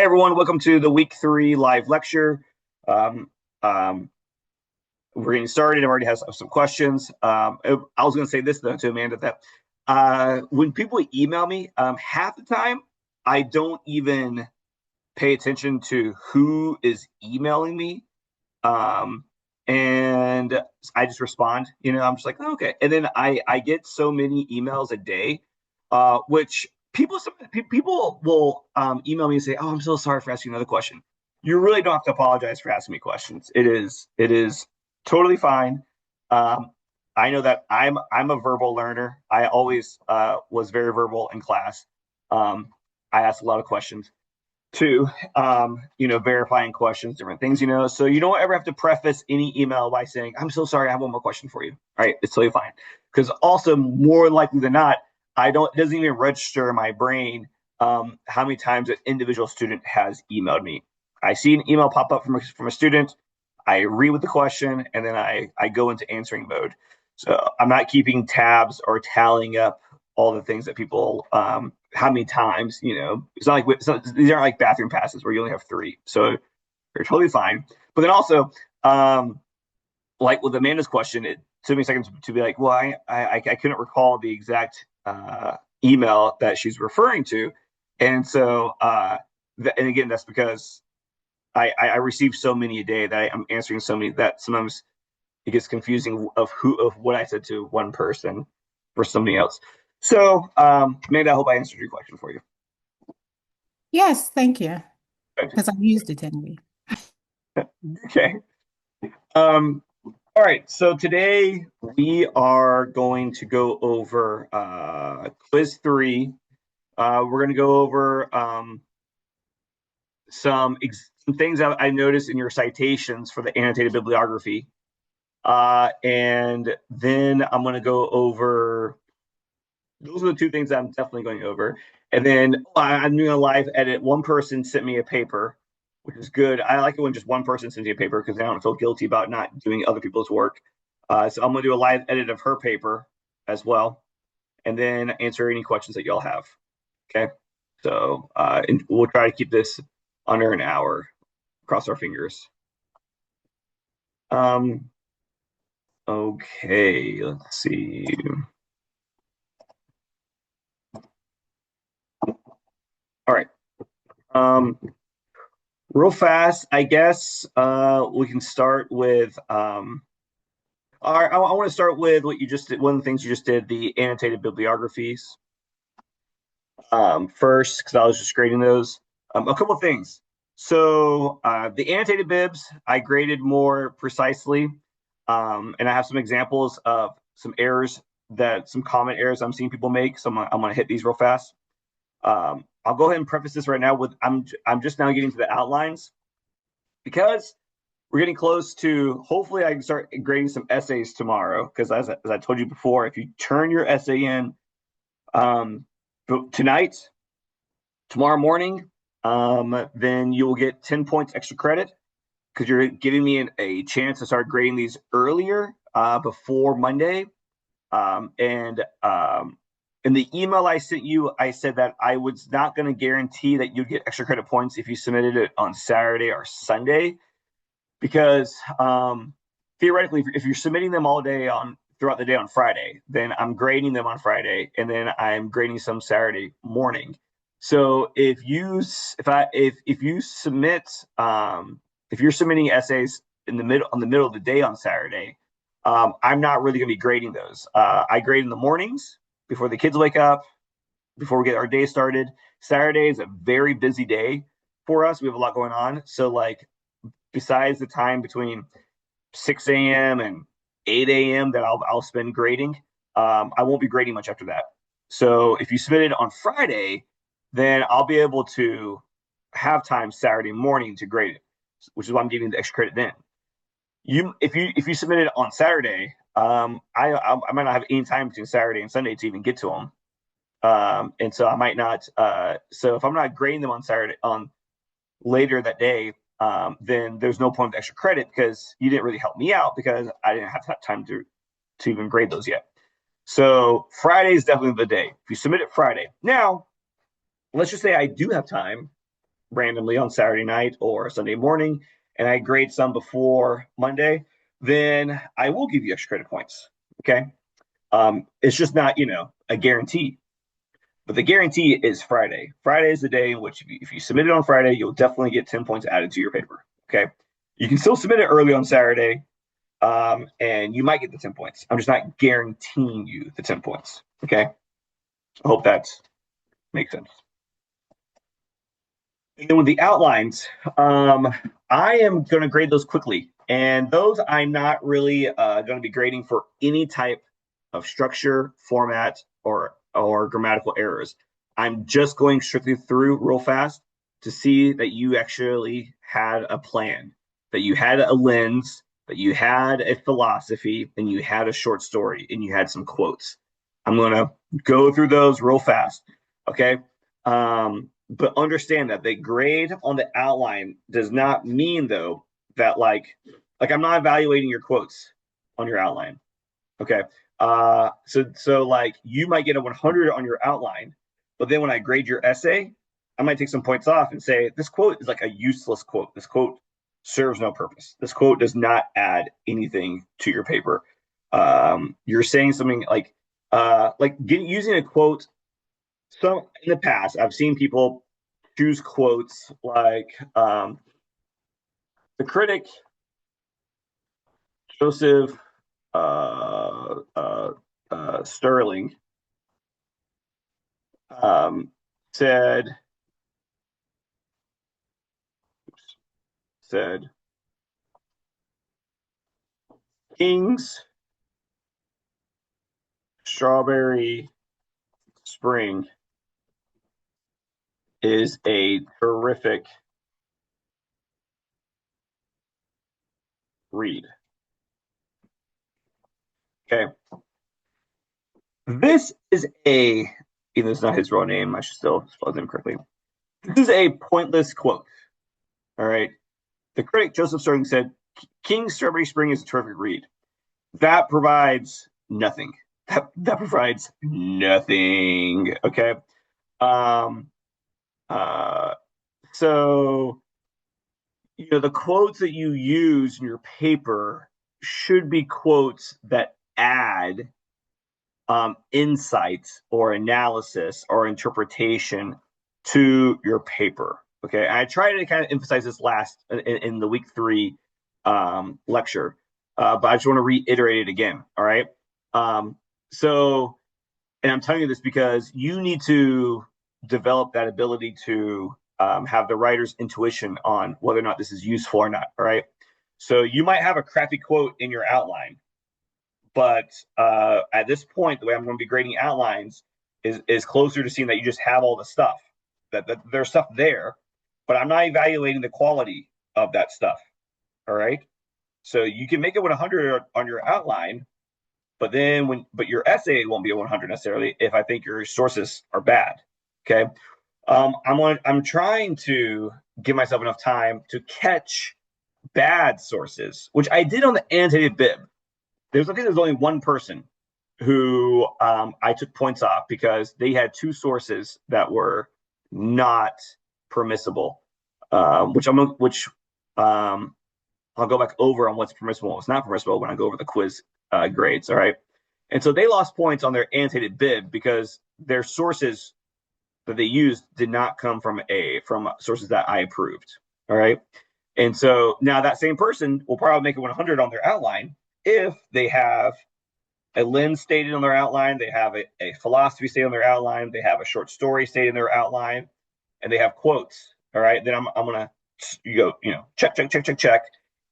Everyone, welcome to the week 3 live lecture. Um, um, we're getting started. I've already had some questions. I was going to say this though to Amanda that when people email me, half the time I don't even pay attention to who is emailing me, um, and I just respond. I'm just like, oh, okay, and then I get so many emails a day, which people will email me and say, "Oh, I'm so sorry for asking another question." You really don't have to apologize for asking me questions. It is totally fine. Um, I know that I'm a verbal learner. I always was very verbal in class. Um, I asked a lot of questions to verifying questions, different things. So you don't ever have to preface any email by saying, "I'm so sorry, I have one more question for you." All right, it's totally fine. Because also, more likely than not, it doesn't even register in my brain how many times an individual student has emailed me. I see an email pop up from a student, I read with the question, and then I go into answering mode. So I'm not keeping tabs or tallying up all the things that people how many times. It's not like these aren't like bathroom passes where you only have 3, so you're totally fine. But then also, like with Amanda's question, it took me a second to be like, well, I couldn't recall the exact email that she's referring to, and so and again, that's because I receive so many a day that I'm answering so many that sometimes it gets confusing of what I said to one person for somebody else. So, Amanda, I hope I answered your question for you. Yes, thank you. Because I've used it anyway. Okay. Um, all right. So today we are going to go over quiz 3. We're going to go over some things that I noticed in your citations for the annotated bibliography. And then I'm going to go over those are the 2 things I'm definitely going over. And then I'm doing a live edit. One person sent me a paper, which is good. I like it when just one person sends me a paper because I don't feel guilty about not doing other people's work. So I'm going to do a live edit of her paper as well, and then answer any questions that y'all have. Okay. So and we'll try to keep this under an hour. Cross our fingers. Um, okay, let's see. All right. Um, Real fast, I guess we can start with. All right, I want to start with what you just did. One of the things you just did, the annotated bibliographies. First, because I was just grading those. A couple of things. So the annotated bibs, I graded more precisely, and I have some examples of some common errors I'm seeing people make. So I'm gonna hit these real fast. I'll go ahead and preface this right now with I'm just now getting to the outlines because we're getting close to hopefully I can start grading some essays tomorrow because as I told you before, if you turn your essay in um, tonight, tomorrow morning, then you will get 10 points extra credit because you're giving me a chance to start grading these earlier before Monday. And in the email I sent you, I said that I was not going to guarantee that you'd get extra credit points if you submitted it on Saturday or Sunday because theoretically, if you're submitting them all day on throughout the day on Friday, then I'm grading them on Friday, and then I'm grading some Saturday morning. So if you submit if you're submitting essays in the middle of the day on Saturday, I'm not really going to be grading those. I grade in the mornings before the kids wake up, before we get our day started. Saturday is a very busy day for us. We have a lot going on. So like besides the time between 6 a.m. and 8 a.m. that I'll spend grading, I won't be grading much after that. So if you submit it on Friday, then I'll be able to have time Saturday morning to grade it, which is why I'm giving the extra credit then. If you submit it on Saturday, I might not have any time between Saturday and Sunday to even get to them, and so I might not. So if I'm not grading them on Saturday on later that day, then there's no point of extra credit because you didn't really help me out because I didn't have time to even grade those yet. So Friday is definitely the day. If you submit it Friday, now let's just say I do have time randomly on Saturday night or Sunday morning, and I grade some before Monday, then I will give you extra credit points. Okay. It's just not, a guarantee. But the guarantee is Friday. Friday is the day in which if you submit it on Friday, you'll definitely get 10 points added to your paper. Okay. You can still submit it early on Saturday, and you might get the 10 points. I'm just not guaranteeing you the 10 points. Okay. I hope that makes sense. And then with the outlines, I am going to grade those quickly. And those I'm not really going to be grading for any type of structure, format, or grammatical errors. I'm just going strictly through real fast to see that you actually had a plan, that you had a lens, that you had a philosophy, and you had a short story, and you had some quotes. I'm going to go through those real fast. Okay. But understand that the grade on the outline does not mean, though, that like I'm not evaluating your quotes on your outline. Okay. So like you might get a 100 on your outline, but then when I grade your essay, I might take some points off and say this quote is like a useless quote. This quote serves no purpose. This quote does not add anything to your paper. You're saying something like using a quote. So in the past, I've seen people choose quotes like the critic Joseph Sterling said King's Strawberry Spring is a terrific read. Okay. This is even though it's not his real name, I should still spell his name correctly. This is a pointless quote. All right. The critic Joseph Sterling said, King's Strawberry Spring is a terrific read. That provides nothing. That provides nothing. Okay. So the quotes that you use in your paper should be quotes that add insights or analysis or interpretation to your paper. Okay. And I try to kind of emphasize this last in the week 3 lecture, but I just want to reiterate it again. All right. And I'm telling you this because you need to develop that ability to have the writer's intuition on whether or not this is useful or not. All right. So you might have a crappy quote in your outline, but at this point, the way I'm going to be grading outlines is closer to seeing that you just have all the stuff, that there's stuff there, but I'm not evaluating the quality of that stuff. All right. So you can make it 100 on your outline, but your essay won't be a 100 necessarily if I think your sources are bad. Okay. I'm trying to give myself enough time to catch bad sources, which I did on the annotated bib. I think there's only one person who I took points off because they had 2 sources that were not permissible, which I'll go back over on what's permissible and what's not permissible when I go over the quiz grades. All right. And so they lost points on their annotated bib because their sources that they used did not come from sources that I approved. All right. And so now that same person will probably make it 100 on their outline if they have a lens stated on their outline, they have a philosophy stated on their outline, they have a short story stated in their outline, and they have quotes. All right. Then I'm going to go, check,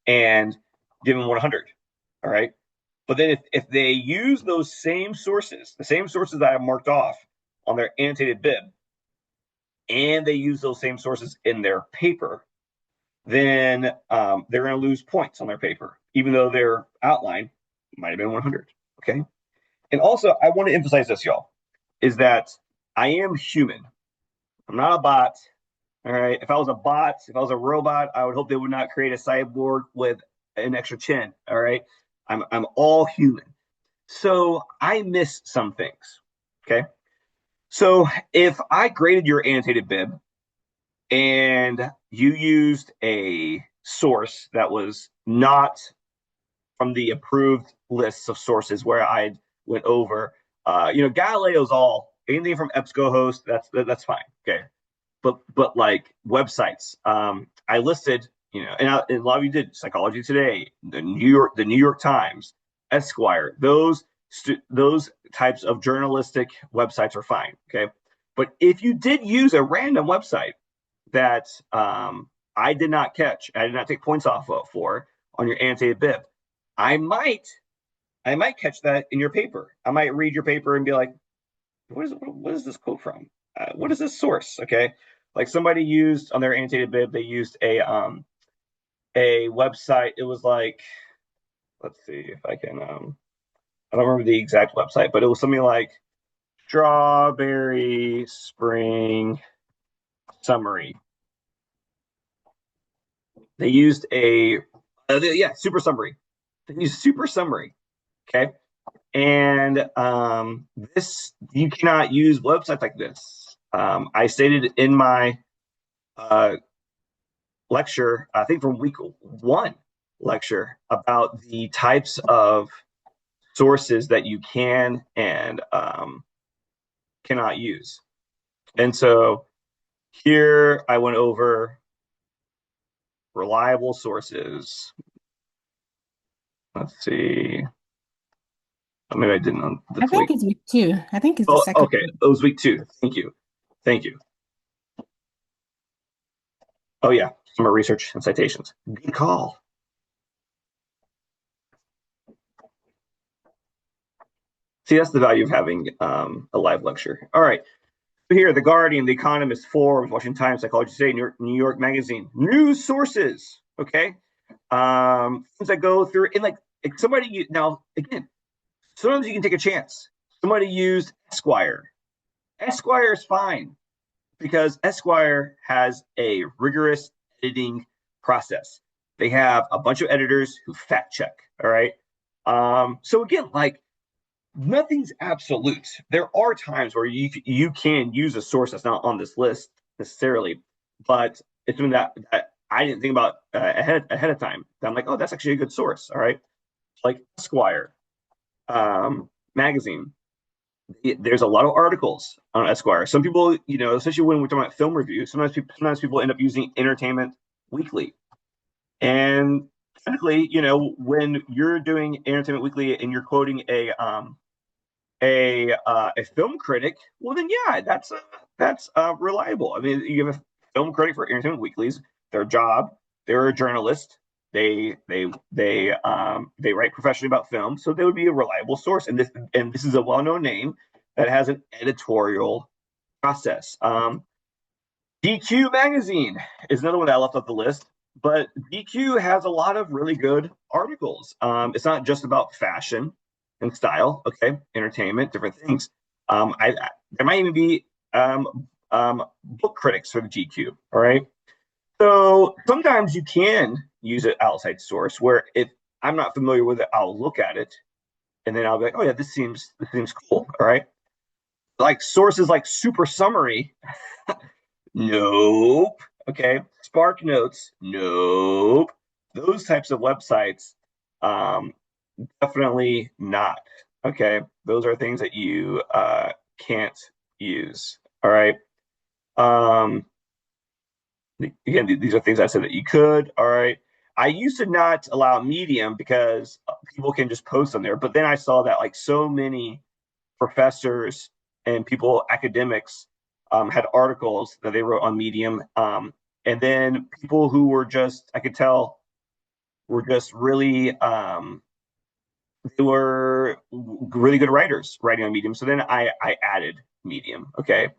and give them 100. All right. But then if they use those same sources, the same sources that I marked off on their annotated bib, and they use those same sources in their paper, then they're going to lose points on their paper, even though their outline might have been 100. Okay. And also, I want to emphasize this, y'all, is that I am human. I'm not a bot. All right. If I was a bot, if I was a robot, I would hope they would not create a cyborg with an extra chin. All right. I'm all human. So I miss some things. Okay. So if I graded your annotated bib and you used a source that was not from the approved lists of sources where I went over. Galileo's all anything from EBSCOhost. That's fine. Okay, but like websites, I listed. And a lot of you did Psychology Today, the New York Times, Esquire. Those types of journalistic websites are fine. Okay, but if you did use a random website that I did not catch, I did not take points off of for on your annotated bib, I might catch that in your paper. I might read your paper and be like, what is this quote from? What is this source? Okay, like somebody used on their annotated bib, they used a website. It was like, let's see if I can. I don't remember the exact website, but it was something like Strawberry Spring Summary. They used Super Summary. They used Super Summary. Okay. And this, you cannot use websites like this. I stated in my lecture, I think from week 1 lecture, about the types of sources that you can and cannot use. And so here I went over reliable sources. Let's see. Maybe I didn't on this I think week. it's week 2. I think it's the second Okay. week. It was week 2. Thank you. Oh yeah, summer research and citations. Good call. See, that's the value of having a live lecture. All right. So here, The Guardian, The Economist, Forbes, Washington Times, Psychology Today, New York Magazine, news sources. Okay. Things that go through, and like somebody, now again, sometimes you can take a chance. Somebody used Esquire. Esquire is fine because Esquire has a rigorous editing process. They have a bunch of editors who fact check. All right. So again, like nothing's absolute. There are times where you can use a source that's not on this list necessarily, but it's something that I didn't think about ahead of time. I'm like, oh, that's actually a good source. All right, like Esquire magazine. There's a lot of articles on Esquire. Some people, especially when we're talking about film reviews, sometimes people end up using Entertainment Weekly. And technically, when you're doing Entertainment Weekly and you're quoting a film critic, well then yeah, that's reliable. I mean, you have a film critic for Entertainment Weeklies. Their job, they're a journalist. They write professionally about film, so they would be a reliable source. And this is a well-known name that has an editorial process. GQ magazine is another one that I left off the list, but GQ has a lot of really good articles. It's not just about fashion and style, okay, entertainment, different things. There might even be book critics for the GQ. All right. So sometimes you can use an outside source where if I'm not familiar with it, I'll look at it and then I'll be like, oh yeah, this seems cool. All right. Like sources like Super Summary, nope. Okay. Spark Notes, nope. Those types of websites, definitely not. Okay. Those are things that you can't use. All right. Again, these are things I said that you could. All right. I used to not allow Medium because people can just post on there. But then I saw that like so many professors and people, academics, had articles that they wrote on Medium. And then people who were just, I could tell, were just really, they were really good writers writing on Medium. So then I added Medium. Okay.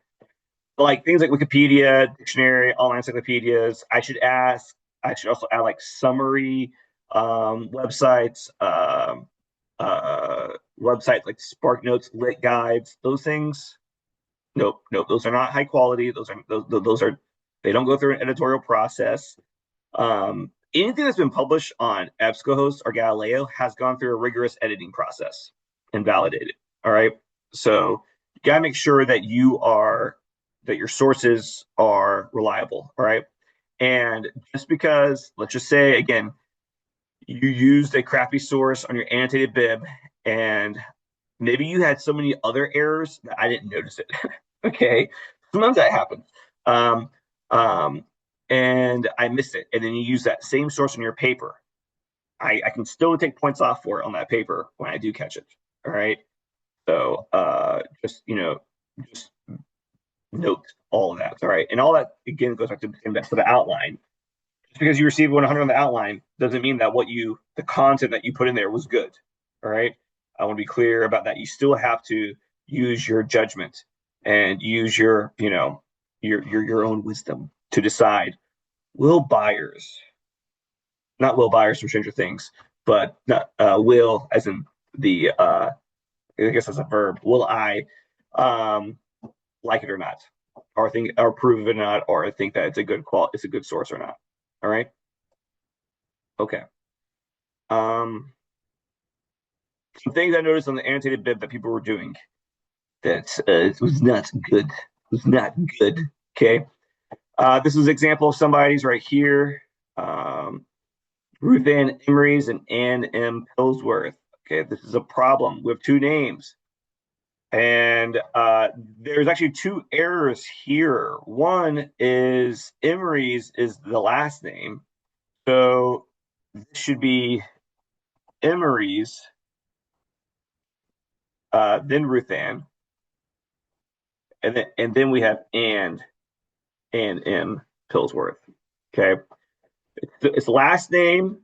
Like things like Wikipedia, dictionary, online encyclopedias. I should also add like summary websites, websites like Spark Notes, Lit Guides, those things. Nope, those are not high quality. Those are they don't go through an editorial process. Anything that's been published on EBSCOhost or Galileo has gone through a rigorous editing process and validated. All right, so you gotta make sure that that your sources are reliable, all right? And just because, let's just say again, you used a crappy source on your annotated bib, and maybe you had so many other errors that I didn't notice it. Okay, sometimes that happens. Um, um, and I missed it, and then you use that same source in your paper. I can still take points off for it on that paper when I do catch it. All right. So just just note all of that. All right. And all that again goes back to the outline. Just because you received 100 on the outline doesn't mean that the content that you put in there was good. All right. I want to be clear about that. You still have to use your judgment and use your own wisdom to decide, will buyers, not Will Byers from Stranger Things, but not will as in the I guess that's a verb. Will I um like it or not? Or think or prove it or not, or think that it's a good source or not. All right. Okay. Um some things I noticed on the annotated bib that people were doing that was not good. Was not good. Okay. This is an example of somebody's right here. Ruth Ann Emery's and Ann M. Pillsworth. Okay, this is a problem. We have two names. And there's actually two errors here. One is Emery's is the last name. So this should be Emery's, then Ruth Ann. And then we have Ann M. Pillsworth. Okay. It's last name.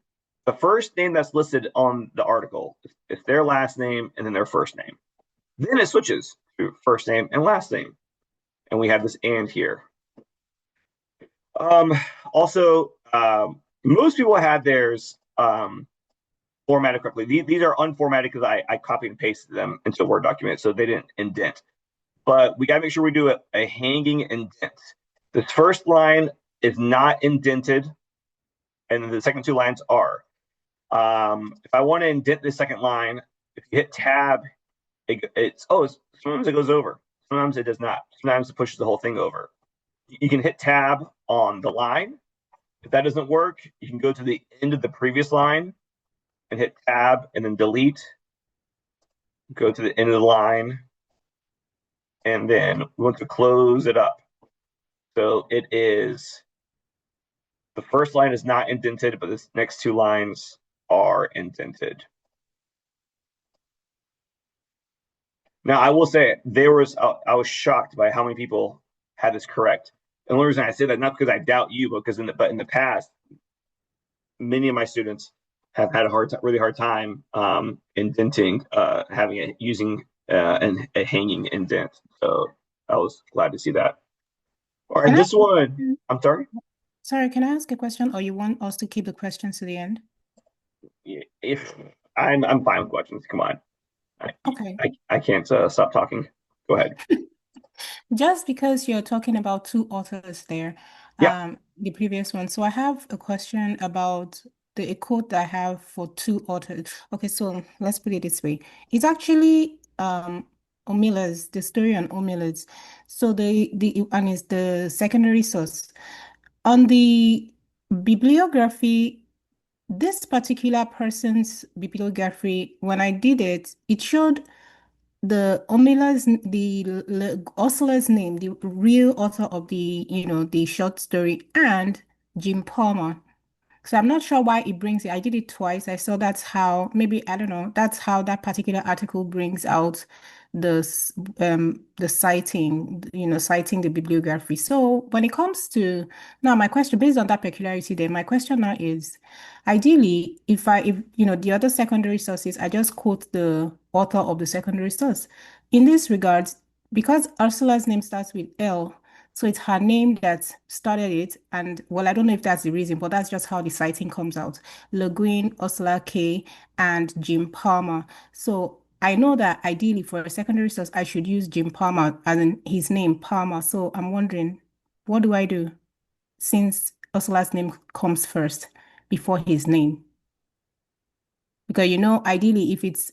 The first name that's listed on the article is their last name and then their first name. Then it switches to first name and last name. And we have this and here. Also, most people had theirs formatted correctly. These are unformatted because I copied and pasted them into a Word document, so they didn't indent. But we got to make sure we do a hanging indent. This first line is not indented, and then the second two lines are. If I want to indent the second line, if you hit tab, sometimes it goes over. Sometimes it does not. Sometimes it pushes the whole thing over. You can hit tab on the line. If that doesn't work, you can go to the end of the previous line and hit tab and then delete. Go to the end of the line. And then we want to close it up. So it is, the first line is not indented, but the next two lines are indented. Now, I will say I was shocked by how many people had this correct. And the only reason I say that, not because I doubt you, but because in the past, many of my students have had really hard time indenting, using a hanging indent. So I was glad to see that. All right, this one, I'm sorry. Sorry, can I ask a question, or you want us to keep the questions to the end? If I'm fine with questions. Come on. Okay. I can't stop talking. Go ahead. Just because you're talking about two authors there, Yeah. the previous one. So I have a question about a quote that I have for two authors. Okay, so let's put it this way. It's actually O'Miller's, the story on O'Miller's. So and it's the secondary source. On the bibliography, this particular person's bibliography, when I did it, it showed the Ursula's name, the real author of the short story, and Jim Palmer. So I'm not sure why it brings it. I did it twice. I saw that's how, maybe, I don't know, that's how that particular article brings out the citing, citing the bibliography. So when it comes to now, my question based on that peculiarity, then my question now is, ideally, if the other secondary sources, I just quote the author of the secondary source. In this regards, because Ursula's name starts with L, so it's her name that started it. And well, I don't know if that's the reason, but that's just how the citing comes out. Le Guin, Ursula K, and Jim Palmer. So I know that ideally for a secondary source, I should use Jim Palmer as in his name, Palmer. So I'm wondering, what do I do since Ursula's name comes first before his name? Because ideally, if it's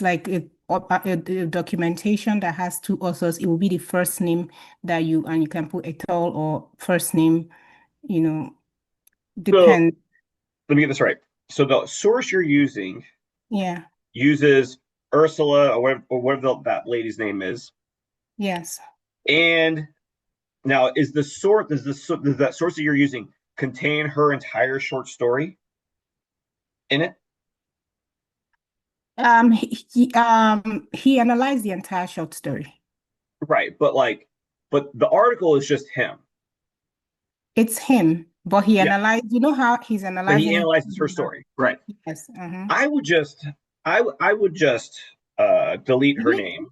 like a documentation that has two authors, it will be the first name that and you can put et al. Or first name, you know, So depend. let me get this right. So the source you're using Yeah. uses Ursula or whatever that lady's name is. Yes. And now, is the source does that source that you're using contain her entire short story in it? He analyzed the entire short story. Right, but the article is just him. It's him, but he Yeah, analyzed, you know how he's but he analyzing it? analyzes her story. Right. Yes. I would just, I would just delete her Really? name.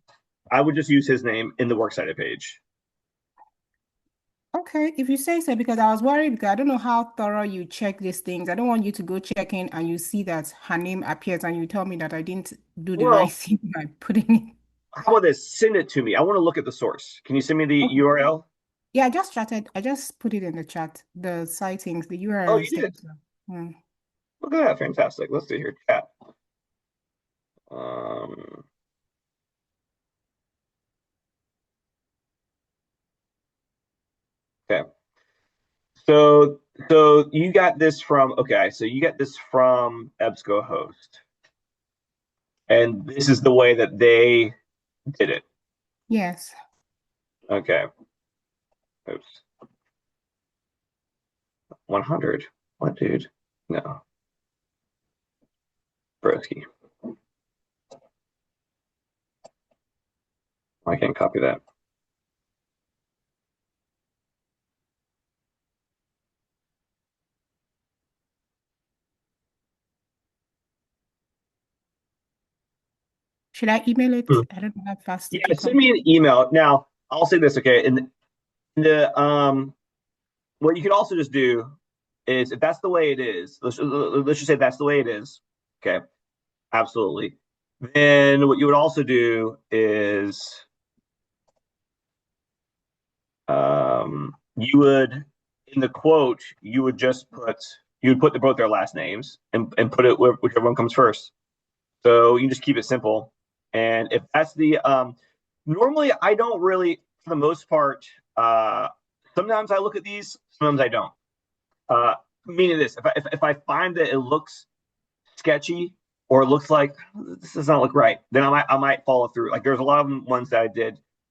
I would just use his name in the works cited page. Okay, if you say so, because I was worried because I don't know how thorough you check these things. I don't want you to go check in and you see that her name appears and you tell me that I didn't do the right Well, thing by putting it. how about this? Send it to me. I want to look at the source. Can you send me the Okay. URL? Yeah, I just put it in the chat, the sightings, the URL Oh, and you did. stuff. So, mm. Look at that. Fantastic. Let's see here. Chat. Um, okay. So you got this from okay. So you got this from EBSCOhost, and this is the way that they did it. Yes. Okay. Oops. 100. What, dude? No. Broski. I can't copy that. Should I email Hmm. it? I don't know how fast Yeah, it will send come. me an email. Now, I'll say this, okay? And the what you could also just do is if that's the way it is, let's just say that's the way it is. Okay, absolutely. Then what you would also do is you would in the quote you would just put both their last names and put it whichever one comes first. So you just keep it simple. And if that's the normally I don't really for the most part sometimes I look at these, sometimes I don't. Uh Meaning this, if I find that it looks sketchy or it looks like this does not look right, then I might follow through. Like there's a lot of ones that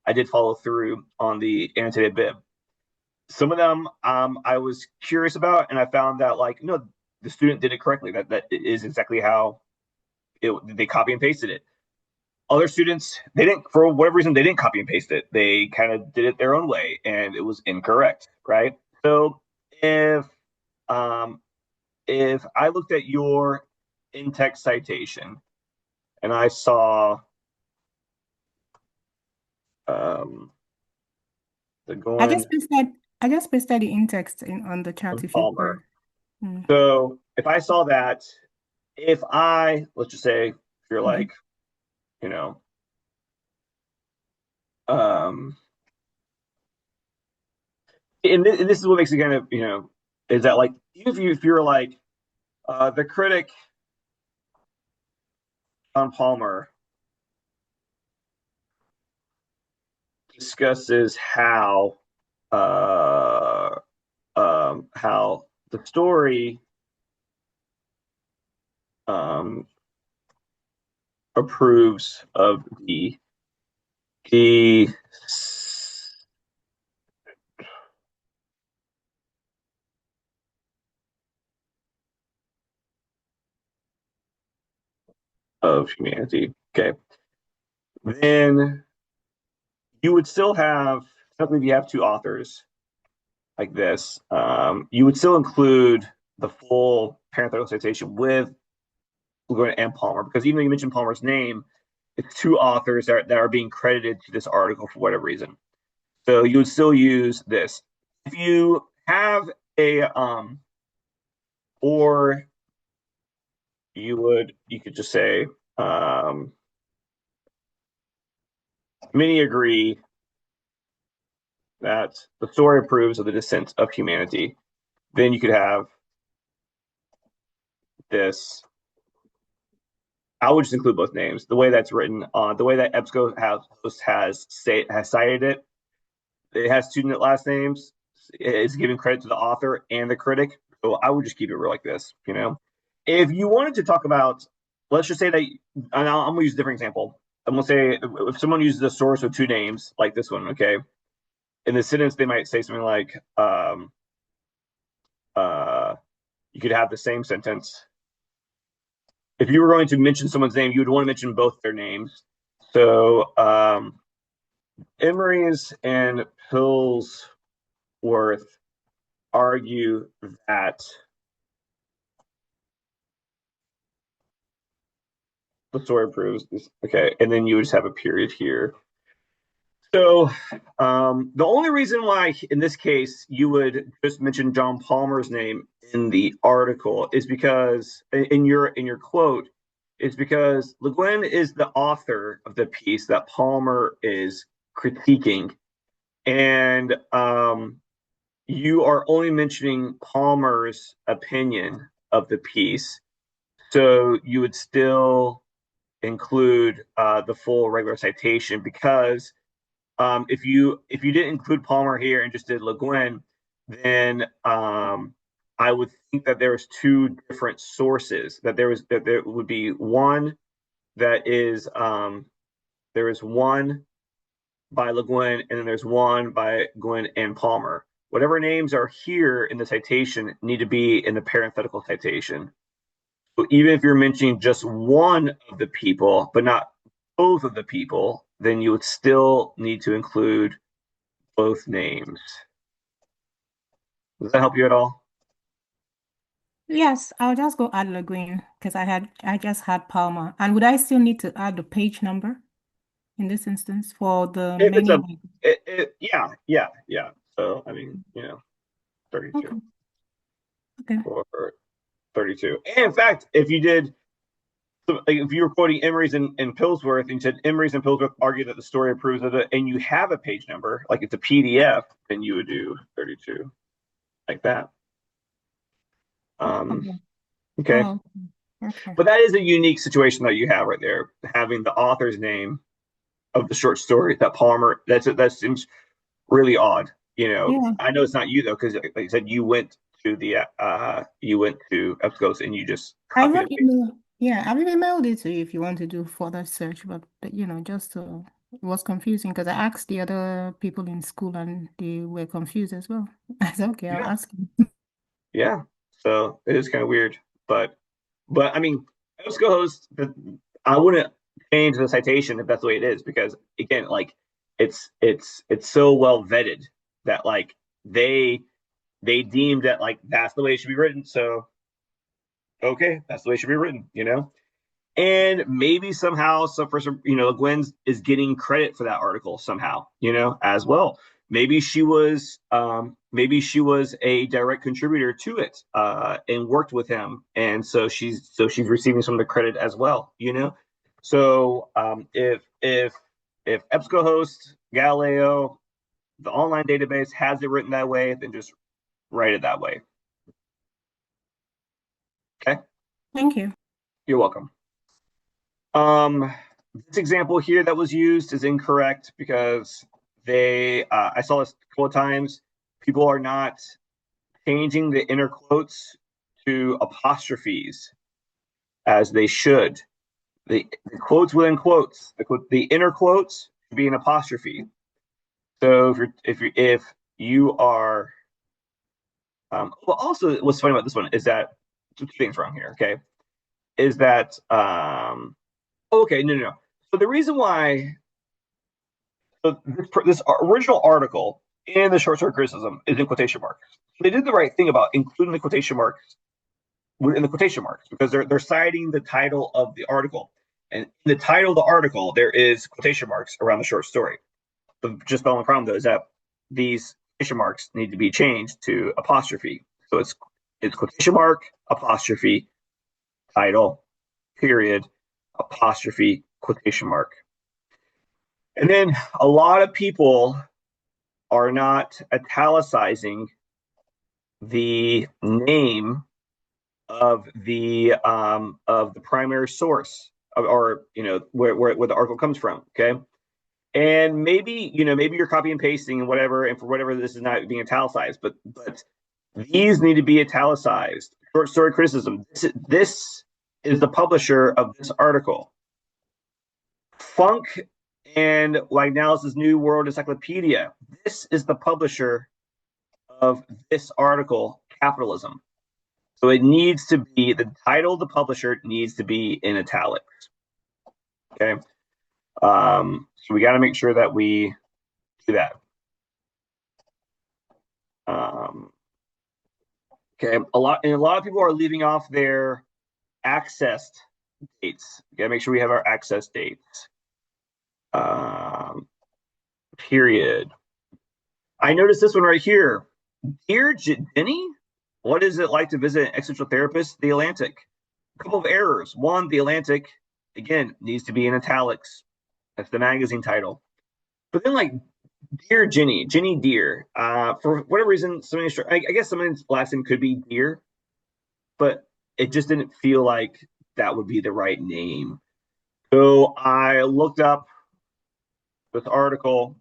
I did follow through on the annotated bib. Some of them I was curious about, and I found that like no, the student did it correctly. That is exactly how they copy and pasted it. Other students they didn't for whatever reason they didn't copy and paste it. They kind of did it their own way, and it was incorrect. Right. So um, if I looked at your in-text citation and I saw um, the I Goin just pasted I just pasted the in-text on the chat and if you could. Palmer. Mm. So if I saw that, if I let's just say if you're Mhm. like, you know, um, and this is what makes it kind of, is that like even if you're like the critic on Palmer discusses uh, how the story um, approves of the of humanity. Okay, then you would still have, especially if you have two authors like this, you would still include the full parenthetical citation with Lugard and Palmer, because even though you mentioned Palmer's name, it's two authors that are being credited to this article for whatever reason. So you would still use this. If you have a or you could just say many agree that the story approves of the descent of humanity. Then you could have this I would just include both names. The way that's written, the way that EBSCO has cited it, it has two last names. It's giving credit to the author and the critic. So I would just keep it real like this. If you wanted to talk about, let's just say that, and I'm gonna use a different example. I'm gonna say if someone uses a source with two names, like this one, okay, in the sentence they might say something like, you could have the same sentence. If you were going to mention someone's name, you would want to mention both their names. So Emery's and Pillsworth argue that the story proves this. Okay, and then you would just have a period here. So the only reason why in this case you would just mention John Palmer's name in the article is because in your quote is because Le Guin is the author of the piece that Palmer is critiquing, and you are only mentioning Palmer's opinion of the piece, so you would still include the full regular citation because if you didn't include Palmer here and just did Le Guin, then I would think that there's two different sources. That there would be one that is there is one by Le Guin, and then there's one by Guin and Palmer. Whatever names are here in the citation need to be in the parenthetical citation. So even if you're mentioning just one of the people, but not both of the people, then you would still need to include both names. Does that help you at all? Yes, I'll just go add Le Guin because I just had Palmer. And would I still need to add the page number in this instance for the If it's many? yeah. So I mean, 32 Okay, okay. or 32. And in fact, if you did, so, like, if you were quoting Emery's and Pillsworth, and you said Emery's and Pillsworth argue that the story approves of it, and you have a page number, like it's a PDF, then you would do 32, like that. Okay. Okay. Oh, okay. But that is a unique situation that you have right there, having the author's name of the short story that Palmer. That seems really odd. Yeah, I know it's not you though, because like I said, you went to EBSCO and you just I copied wrote and pasted. email. Yeah, I will emailed it to you if you want to do further search, but just it was confusing because I asked the other people in school and they were confused as well. I said, okay, I'll Yeah, ask you. yeah. So it is kind of weird, but I mean, EBSCO host. I wouldn't change the citation if that's the way it is, because again, like it's so well vetted that like they deemed that like that's the way it should be written. So okay, that's the way it should be written. And maybe somehow some for some, Gwen is getting credit for that article somehow, as well. Maybe she was a direct contributor to it, and worked with him, and so she's receiving some of the credit as well. So if EBSCOhost Galileo, the online database, has it written that way, then just write it that way. Okay, Thank you. you're welcome. This example here that was used is incorrect because I saw this a couple of times. People are not changing the inner quotes to apostrophes as they should. The quotes within quotes, the inner quotes should be an apostrophe. So if you are, well, also what's funny about this one is that two things wrong here. Okay, is that okay, no. So the reason why, so this original article in the short story criticism is in quotation marks. They did the right thing about including the quotation marks in the quotation marks because they're citing the title of the article, and in the title of the article there is quotation marks around the short story. Just the only problem though is that these quotation marks need to be changed to apostrophe. So it's quotation mark apostrophe title period apostrophe quotation mark. And then a lot of people are not italicizing the name of the primary source or where the article comes from. Okay. And maybe, maybe you're copy and pasting and whatever, and for whatever this is not being italicized, but these need to be italicized. Short story criticism. This is the publisher of this article. Funk and Wagnallis's New World Encyclopedia. This is the publisher of this article, Capitalism. So it needs to be, the title of the publisher needs to be in italics. Okay. So we got to make sure that we do that. Okay. A lot of people are leaving off their accessed dates. We got to make sure we have our access dates. Period. I noticed this one right here. Dear Jenny, what is it like to visit an existential therapist? The Atlantic. A couple of errors. One, The Atlantic, again, needs to be in italics. That's the magazine title. But then, Dear Jenny, Jenny Deer. For whatever reason, I guess someone's last name could be Deer, but it just didn't feel like that would be the right name. So I looked up this article,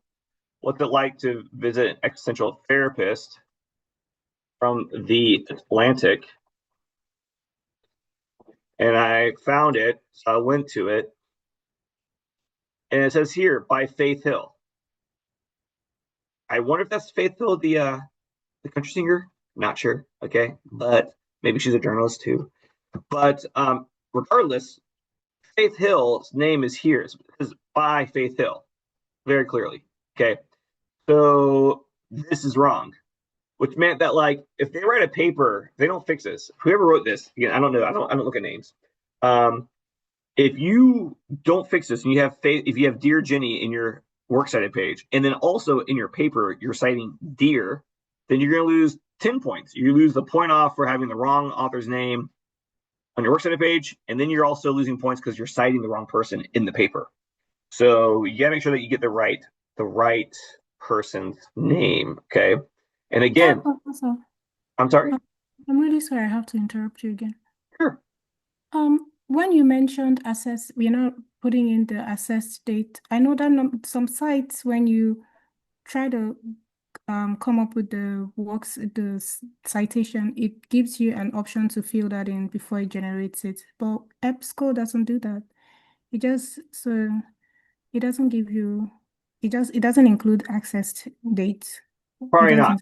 what's it like to visit an existential therapist from The Atlantic, and I found it. So I went to it, and it says here by Faith Hill. I wonder if that's Faith Hill, the country singer. Not sure. Okay, but maybe she's a journalist too. But regardless, Faith Hill's name is here. It says by Faith Hill, very clearly. Okay, so this is wrong, which meant that if they write a paper, they don't fix this. Whoever wrote this, again, I don't know. I don't look at names. If you don't fix this and you have Faith, if you have Dear Jenny in your works cited page, and then also in your paper you're citing Dear, then you're going to lose 10 points. You lose the point off for having the wrong author's name on your works cited page, and then you're also losing points because you're citing the wrong person in the paper. So you got to make sure that you get the right person's name. Okay. And again, I'm sorry. I'm really sorry. I have to interrupt you again. Sure. When you mentioned access, we're not putting in the access date. I know that some sites, when you try to come up with the citation, it gives you an option to fill that in before it generates it. But EBSCO doesn't do that. It doesn't give you, it doesn't include access dates. Probably not.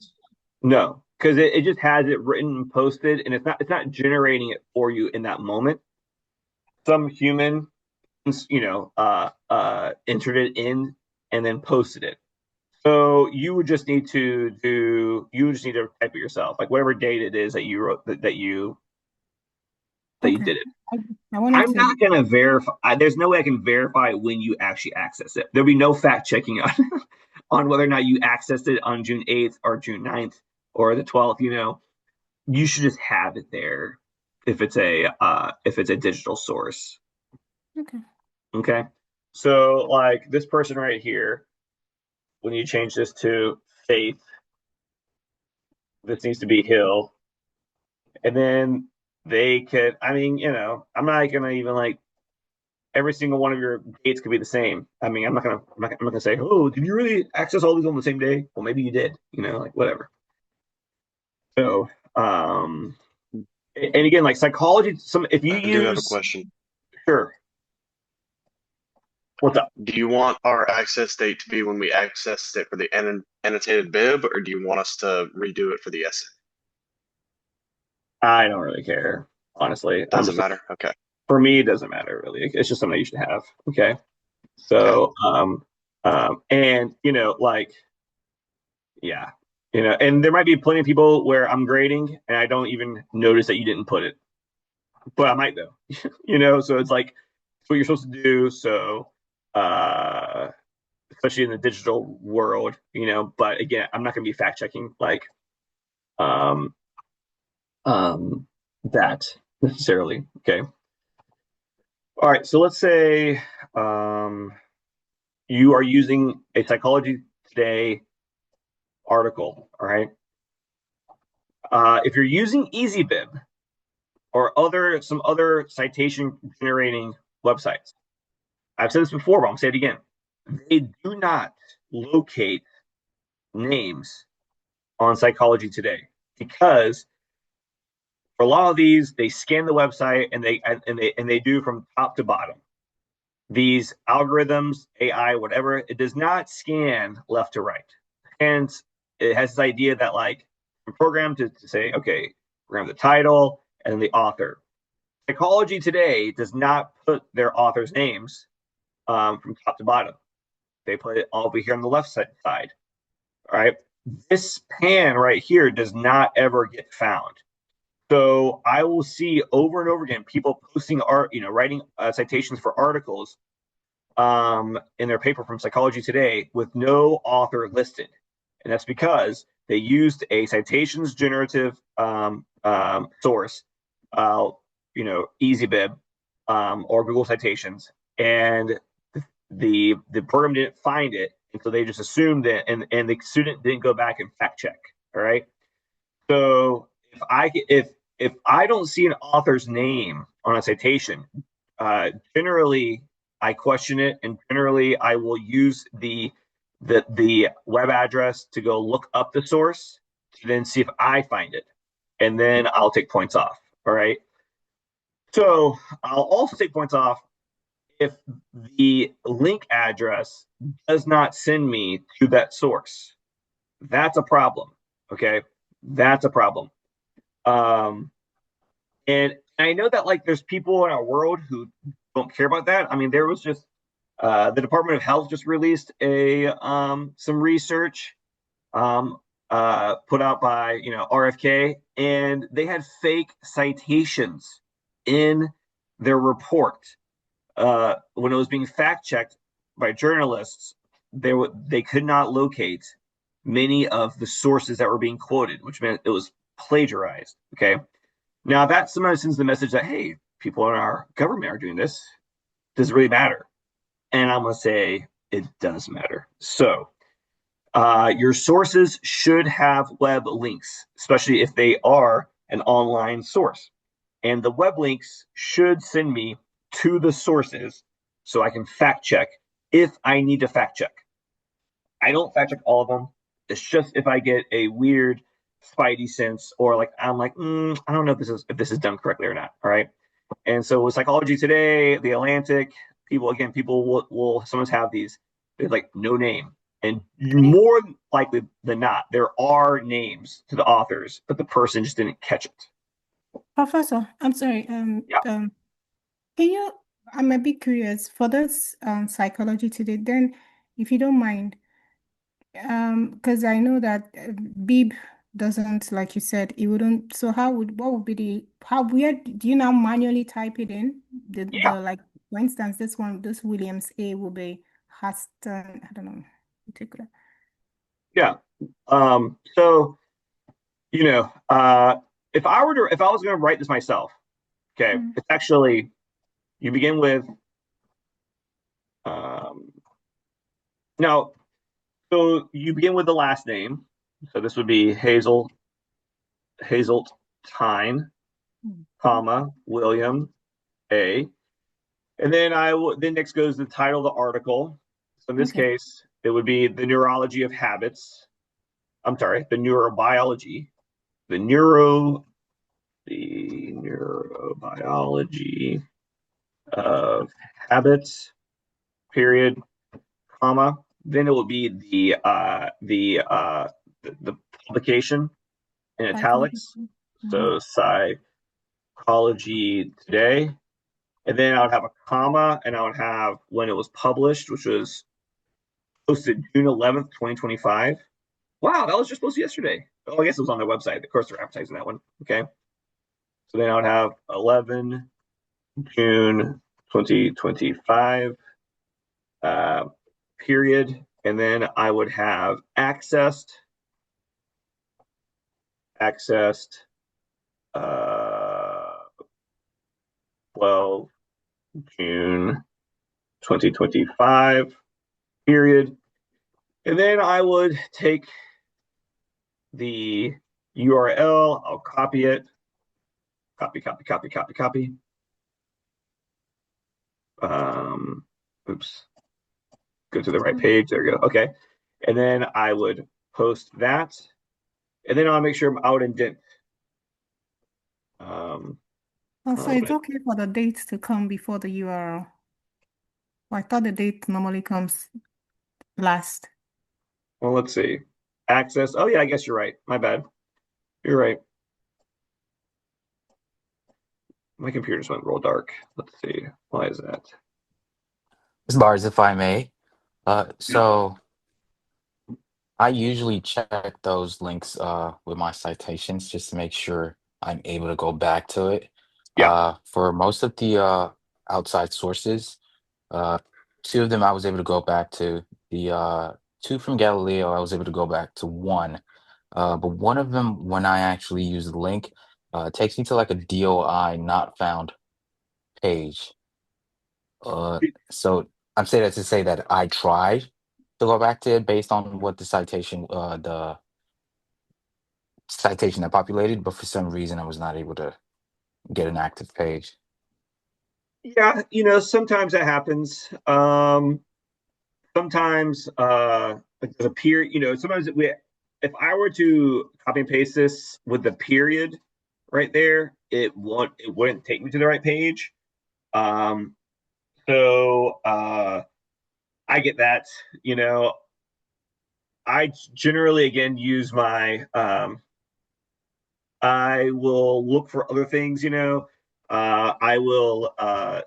No, because it just has it written and posted, and it's not generating it for you in that moment. Some human, entered it in and then posted it. So you would just need to type it yourself, whatever date it is that you wrote that you did it. I'm not going to verify. There's no way I can verify when you actually access it. There'll be no fact checking on whether or not you accessed it on June 8th or June 9th or the 12th. You should just have it there if it's a digital source. Okay. So this person right here, when you change this to Faith, this needs to be Hill, and then they could. I'm not gonna even every single one of your dates could be the same. I'm not gonna say, oh, did you really access all these on the same day? Well, maybe you did. Whatever. So, and again, psychology. If you I do have a question. Sure. What's up? Do you want our access date to be when we accessed it for the annotated bib, or do you want us to redo it for the essay? I don't really care, honestly. Doesn't matter. Okay. For me, it doesn't matter really. It's just something you should have. Okay. So, and yeah, and there might be plenty of people where I'm grading and I don't even notice that you didn't put it, but I might though. So it's what you're supposed to do. So, especially in the digital world, but again, I'm not going to be fact checking that necessarily. Okay. All right. So let's say you are using a Psychology Today article. All right. If you're using EasyBib or some other citation generating websites. I've said this before, but I'm going to say it again. They do not locate names on Psychology Today because for a lot of these, they scan the website and they do from top to bottom. These algorithms, AI, whatever, it does not scan left to right. And it has this idea that like we're programmed to say, okay, we're going to have the title and the author. Psychology Today does not put their authors' names from top to bottom. They put it all over here on the left side. All right. This pan right here does not ever get found. So I will see over and over again people posting art, writing citations for articles in their paper from Psychology Today with no author listed. And that's because they used a citations generative source, EasyBib or Google Citations, and the program didn't find it, and so they just assumed it, and the student didn't go back and fact check. All right. So if I don't see an author's name on a citation, generally I question it, and generally I will use the web address to go look up the source to then see if I find it, and then I'll take points off. All right. So I'll also take points off if the link address does not send me to that source. That's a problem. Okay. That's a problem. And I know that like there's people in our world who don't care about that. I mean, there was just the Department of Health just released some research put out by RFK, and they had fake citations in their report when it was being fact checked by journalists. They could not locate many of the sources that were being quoted, which meant it was plagiarized. Okay. Now that sometimes sends the message that, hey, people in our government are doing this. Does it really matter? And I'm going to say it does matter. So your sources should have web links, especially if they are an online source. And the web links should send me to the sources so I can fact check if I need to fact check. I don't fact check all of them. It's just if I get a weird spidey sense, or like I'm like, I don't know if this is done correctly or not. All right. And so with Psychology Today, The Atlantic, people will sometimes have these. There's like no name, and more likely than not, there are names to the authors, but the person just didn't catch it. Professor, I'm sorry. Yeah. Can you? I'm a bit curious for this Psychology Today. Then, if you don't mind, because I know that Bib doesn't, like you said, it wouldn't. So what would be where do you now manually type it in? The like, for instance, this Williams A will be Huston, I don't know, in particular. Yeah. So, if I was going to write this myself, okay, it's actually, you begin with, so you begin with the last name. So this would be Hazeltine, comma, William A. And then then next goes the title of the article. So in this case, it would be the neurology of habits. I'm sorry, the neurobiology, the neurobiology of habits, period, comma. Then it will be the publication in italics. So Psychology Today. And then I would have a comma, and I would have when it was published, which was posted June 11th, 2025. Wow, that was just posted yesterday. Oh, I guess it was on their website. Of course, they're advertising that one. Okay. So then I would have 11 June 2025, period. And then I would have accessed 12 June 2025, period. And then I would take the URL, I'll copy it, copy. oops, go to the right page. There we go. Okay. And then I would post that. And then I'll make sure I would indent. Also, it's okay for the dates to come before the URL. I thought the date normally comes last. Well, let's see. Access. Oh, yeah, I guess you're right. My bad. You're right. My computer just went real dark. Let's see. Why is that? Ms. Bars, if I may. So I usually check those links with my citations just to make sure I'm able to go back to it. Yeah. For most of the outside sources, two of them I was able to go back to. The two from Galileo, I was able to go back to one. But one of them, when I actually use the link, takes me to like a DOI not found page. So I'm saying that to say that I tried to go back to it based on what the citation that populated, but for some reason I was not able to get an active page. Yeah, sometimes that happens. Sometimes the period, sometimes if I were to copy and paste this with the period right there, it wouldn't take me to the right page. So I get that. I generally again use my I will look for other things, I will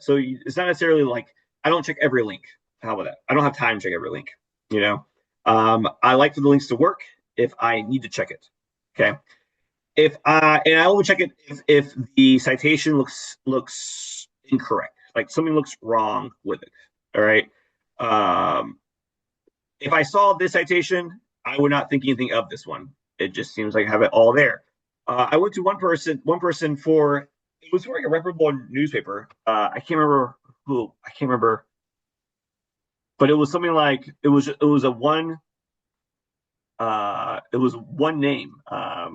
so it's not necessarily like I don't check every link. How about that? I don't have time to check every link, I like for the links to work if I need to check it. Okay. And I only check it if the citation looks incorrect, like something looks wrong with it. All right. If I saw this citation, I would not think anything of this one. It just seems like I have it all there. I went to one person for it was for like a reputable newspaper. I can't remember who. I can't remember, but it was something like it was a one. It was one name. I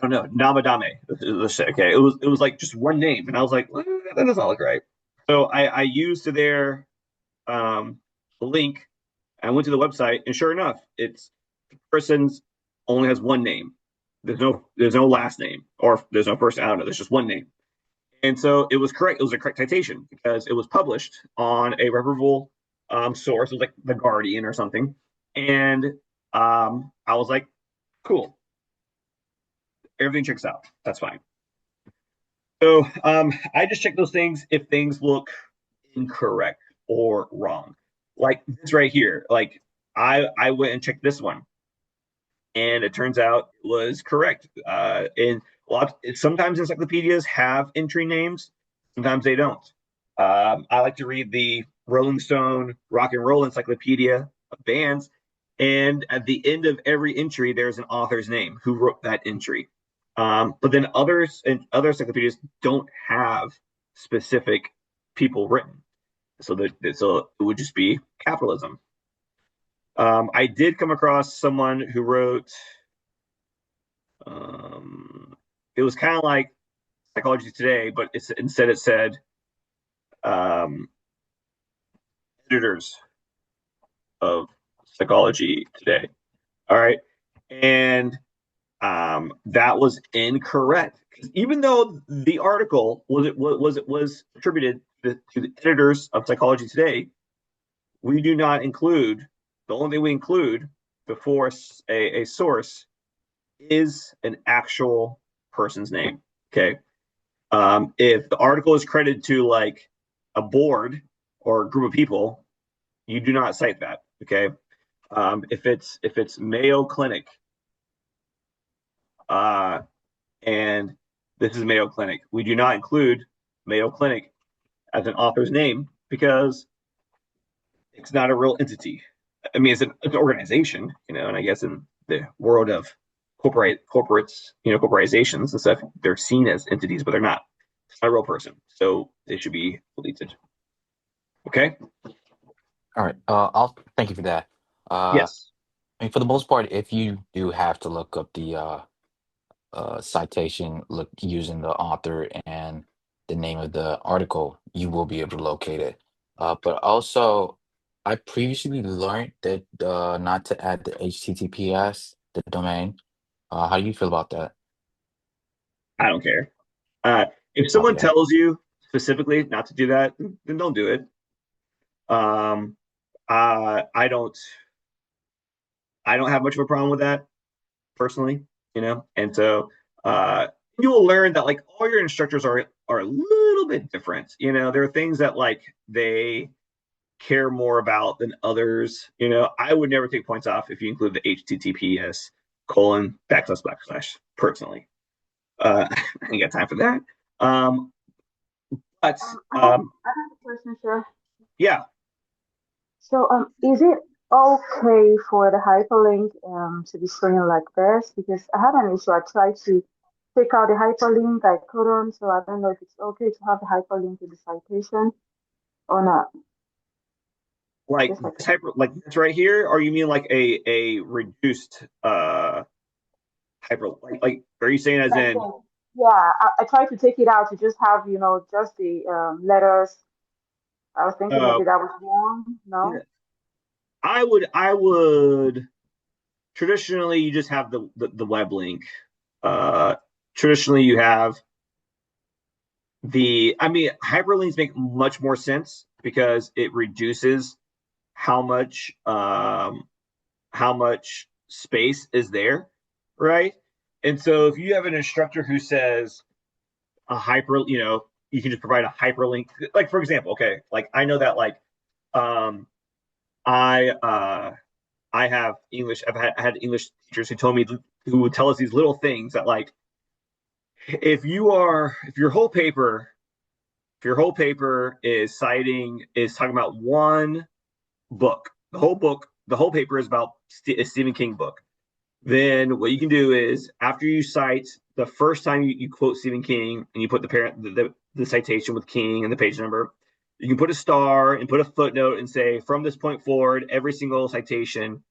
don't know, Namadame. Let's say, okay, it was like just one name, and I was like, well, that doesn't look right. So I used their link. I went to the website, and sure enough, it's the person's only has one name. There's no last name, or there's no first. I don't know. There's just one name, and so it was correct. It was a correct citation because it was published on a reputable source. It was like the Guardian or something, and I was like, cool, everything checks out. That's fine. So I just check those things if things look incorrect or wrong. Like this right here. Like I went and checked this one, and it turns out it was correct. And sometimes encyclopedias have entry names, sometimes they don't. I like to read the Rolling Stone Rock and Roll Encyclopedia of Bands, and at the end of every entry, there's an author's name who wrote that entry. But then other encyclopedias don't have specific people written, so it would just be capitalism. I did come across someone who wrote. It was kind of like Psychology Today, but instead it said editors of Psychology Today. All right, and that was incorrect. Even though the article was attributed to the editors of Psychology Today, we do not include, the only thing we include before a source is an actual person's name. Okay. If the article is credited to like a board or a group of people, you do not cite that. Okay. If it's Mayo Clinic, and this is Mayo Clinic, we do not include Mayo Clinic as an author's name because it's not a real entity. I mean, it's an organization, and I guess in the world of corporates, corporations and stuff, they're seen as entities, but they're not. It's not a real person, so they should be deleted. Okay. All right. I'll thank you for that. Yes. I mean, for the most part, if you do have to look up the citation, look using the author and the name of the article, you will be able to locate it. But also, I previously learned that not to add the HTTPS, the domain. How do you feel about that? I don't care. If someone Okay. tells you specifically not to do that, then don't do it. Um, I don't have much of a problem with that personally, and so you will learn that like all your instructors are a little bit different. There are things that like they care more about than others. I would never take points off if you include the HTTPS colon // personally. I ain't got time for that. But I have a question, sir. yeah, So, is it okay for the hyperlink to be showing like this? Because I had an issue. I tried to take out the hyperlink I couldn't, so I don't know if it's okay to have the hyperlink in the citation or not. like Just like this hyper, like this right here, or you mean like a reduced hyper, like are you saying as like in this. Yeah, I tried to take it out to just have, just the letters. I was thinking uh maybe that was wrong. No? I would traditionally you just have the web link. Traditionally you have hyperlinks make much more sense because it reduces how much space is there, right? And so if you have an instructor who says you can just provide a hyperlink. Like for example, okay, like I know that like um I I have English. I had English teachers who told me who would tell us these little things that like if your whole paper is talking about one book, the whole paper is about a Stephen King book. Then what you can do is after you cite the first time you quote Stephen King and you put the citation with King and the page number, you can put a star and put a footnote and say from this point forward, every single citation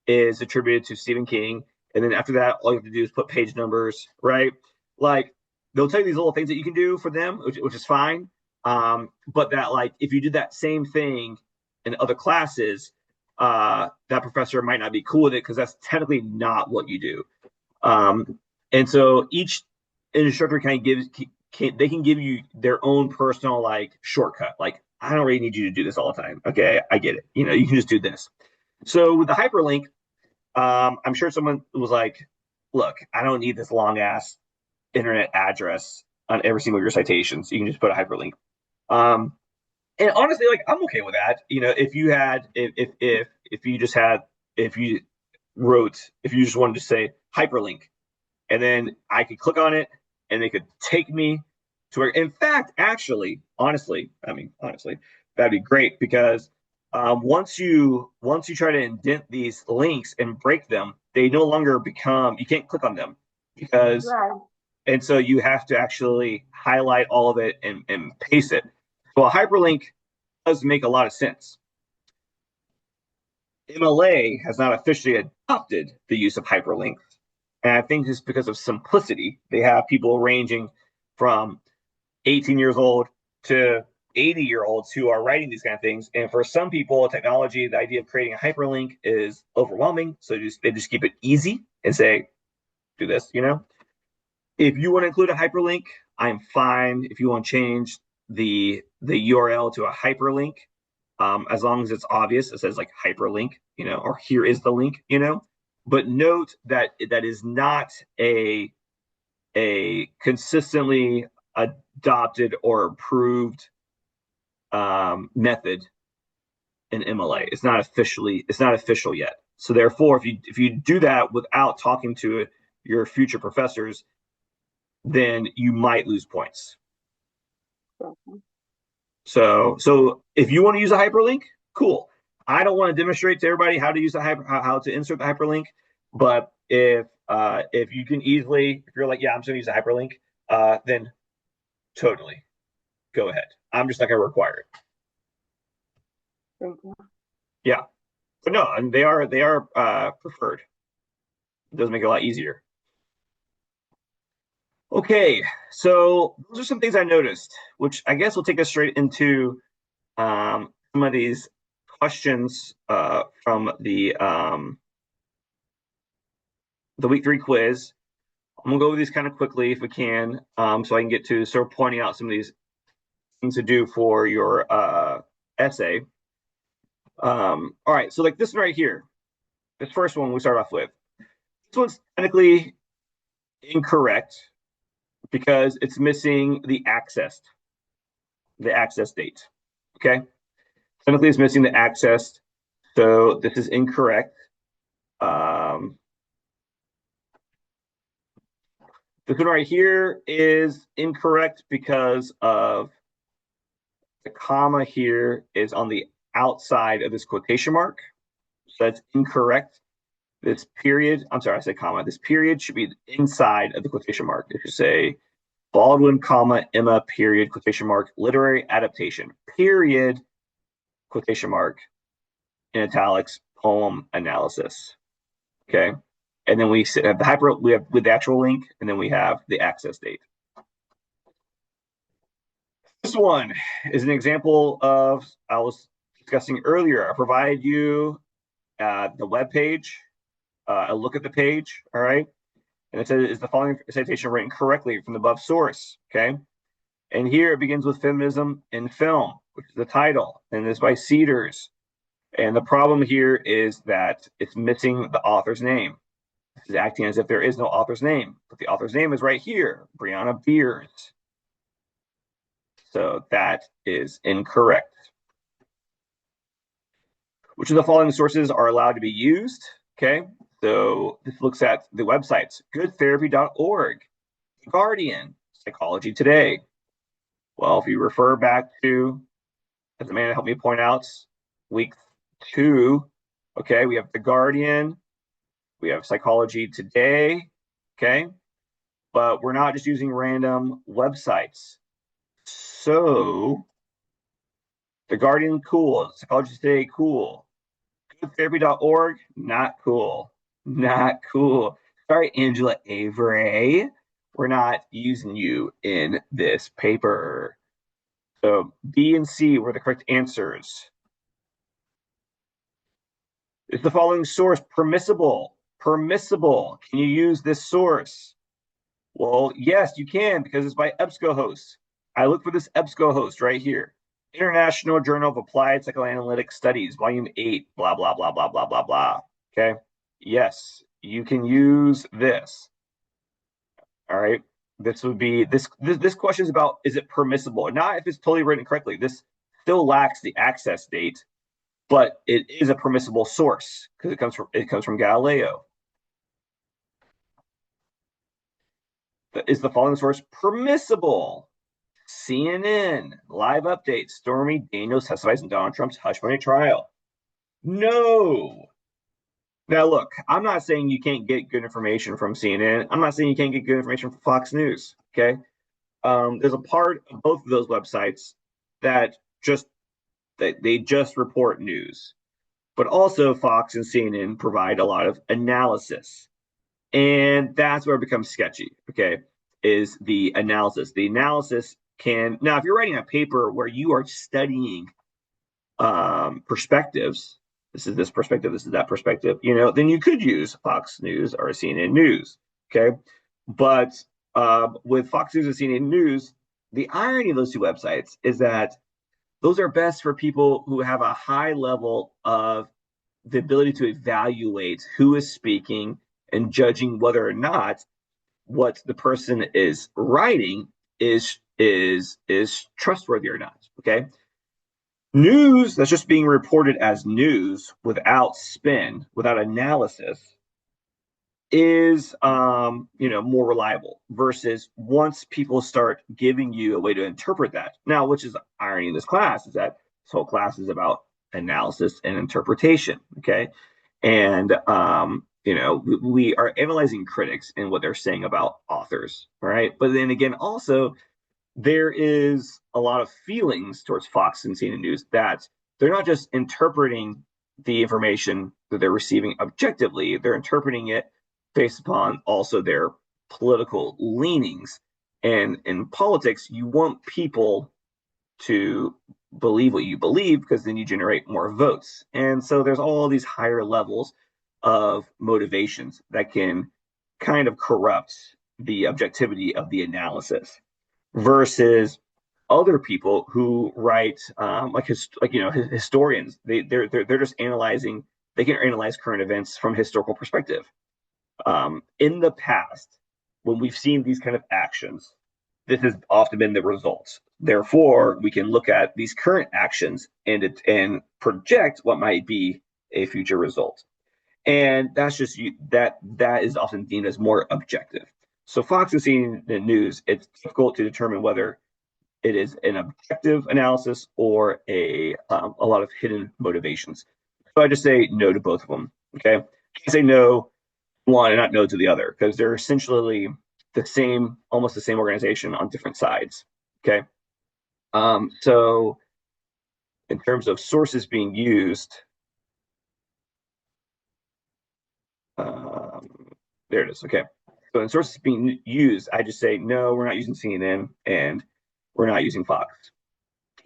is attributed to Stephen King. And then after that, all you have to do is put page numbers, right? Like they'll tell you these little things that you can do for them, which is fine. But that like if you did that same thing in other classes, that professor might not be cool with it because that's technically not what you do. And so each instructor kind of they can give you their own personal like shortcut. Like I don't really need you to do this all the time. Okay, I get it. You can just do this. So with the hyperlink, I'm sure someone was like, "Look, I don't need this long ass internet address on every single of your citations. You can just put a hyperlink." Um, and honestly, like I'm okay with that. If you had, if you just had, if you if you just wanted to say hyperlink, and then I could click on it, and they could take me to where. In fact, actually, honestly, that'd be great because once you try to indent these links and break them, they no longer become. You can't click on them because, Right. and so you have to actually highlight all of it and paste it. So a hyperlink does make a lot of sense. MLA has not officially adopted the use of hyperlinks. And I think just because of simplicity, they have people ranging from 18 years old to 80-year-olds who are writing these kind of things. And for some people, technology, the idea of creating a hyperlink is overwhelming. So they just keep it easy and say, do this, If you want to include a hyperlink, I'm fine. If you want to change the URL to a hyperlink, as long as it's obvious, it says like hyperlink, or here is the link, But note that that is not a consistently adopted or approved method in MLA. It's not official yet. So therefore, if you do that without talking to your future professors, then you might lose points. Okay. So if you want to use a hyperlink, cool. I don't want to demonstrate to everybody how to use how to insert the hyperlink, but if you can easily, if you're like, yeah, I'm just gonna use a hyperlink, then totally go ahead. I'm just not gonna require it. Thank you. Yeah, but no, and they are preferred. It does make it a lot easier. Okay, so those are some things I noticed, which I guess will take us straight into some of these questions from the week 3 quiz. I'm gonna go over these kind of quickly if we can, so I can get to start pointing out some of these things to do for your essay. All right, so like this one right here, this first one we start off with. This one's technically incorrect because it's missing the access date. Okay, technically it's missing the access, so this is incorrect. This one right here is incorrect because of the comma here is on the outside of this quotation mark. So that's incorrect. This period, I'm sorry, I said comma. This period should be inside of the quotation mark. It should say Baldwin, comma, Emma, period, quotation mark, literary adaptation, period, quotation mark, in italics, poem analysis. Okay. And then we have the we have with the actual link, and then we have the access date. This one is an example of I was discussing earlier. I provide you the web page, a look at the page, all right? And it says, is the following citation written correctly from the above source, okay? And here it begins with Feminism in Film, which is the title, and it's by Cedars. And the problem here is that it's missing the author's name. This is acting as if there is no author's name, but the author's name is right here, Brianna Beers. So that is incorrect. Which of the following sources are allowed to be used? Okay, so this looks at the websites, goodtherapy.org, The Guardian, Psychology Today. Well, if you refer back to, as Amanda helped me point out, week 2, okay, we have The Guardian, we have Psychology Today, okay, but we're not just using random websites. So, The Guardian, cool. Psychology Today, cool. Goodtherapy.org, not cool. Not cool. Sorry, Angela Avery. We're not using you in this paper. So B and C were the correct answers. Is the following source permissible? Permissible. Can you use this source? Well, yes, you can, because it's by EBSCOhost. I look for this EBSCOhost right here. International Journal of Applied Psychoanalytic Studies, Volume 8, blah, blah, blah, blah, blah, blah, blah. Okay? Yes, you can use this. All right? This would be, this question is about, is it permissible? Not if it's totally written correctly. This still lacks the access date, but it is a permissible source because it comes from Galileo. Is the following source permissible? CNN, live updates, Stormy Daniels testifies in Donald Trump's hush money trial. No. Now, look, I'm not saying you can't get good information from CNN. I'm not saying you can't get good information from Fox News, okay? There's a part of both of those websites that they just report news. But also Fox and CNN provide a lot of analysis. And that's where it becomes sketchy, okay, is the analysis. The analysis can, now if you're writing a paper where you are studying perspectives, this is this perspective, this is that perspective, you know, then you could use Fox News or CNN News, okay? But with Fox News and CNN News, the irony of those two websites is that those are best for people who have a high level of the ability to evaluate who is speaking and judging whether or not what the person is writing is trustworthy or not, okay? News that's just being reported as news without spin, without analysis, is more reliable versus once people start giving you a way to interpret that. Now, which is the irony in this class, is that this whole class is about analysis and interpretation, okay? And we are analyzing critics and what they're saying about authors, right? But then again, also there is a lot of feelings towards Fox and CNN News that they're not just interpreting the information that they're receiving objectively, they're interpreting it based upon also their political leanings. And in politics, you want people to believe what you believe because then you generate more votes. And so there's all these higher levels of motivations that can kind of corrupt the objectivity of the analysis versus other people who write historians. They're just analyzing. They can analyze current events from a historical perspective. In the past, when we've seen these kind of actions, this has often been the results. Therefore, we can look at these current actions and project what might be a future result. And that's just that is often deemed as more objective. So Fox and CNN News, it's difficult to determine whether it is an objective analysis or a lot of hidden motivations. So I just say no to both of them. Okay, can't say no to one and not no to the other because they're essentially the same, almost the same organization on different sides. Okay, so in terms of sources being used, there it is. Okay, so in sources being used, I just say no, we're not using CNN and we're not using Fox,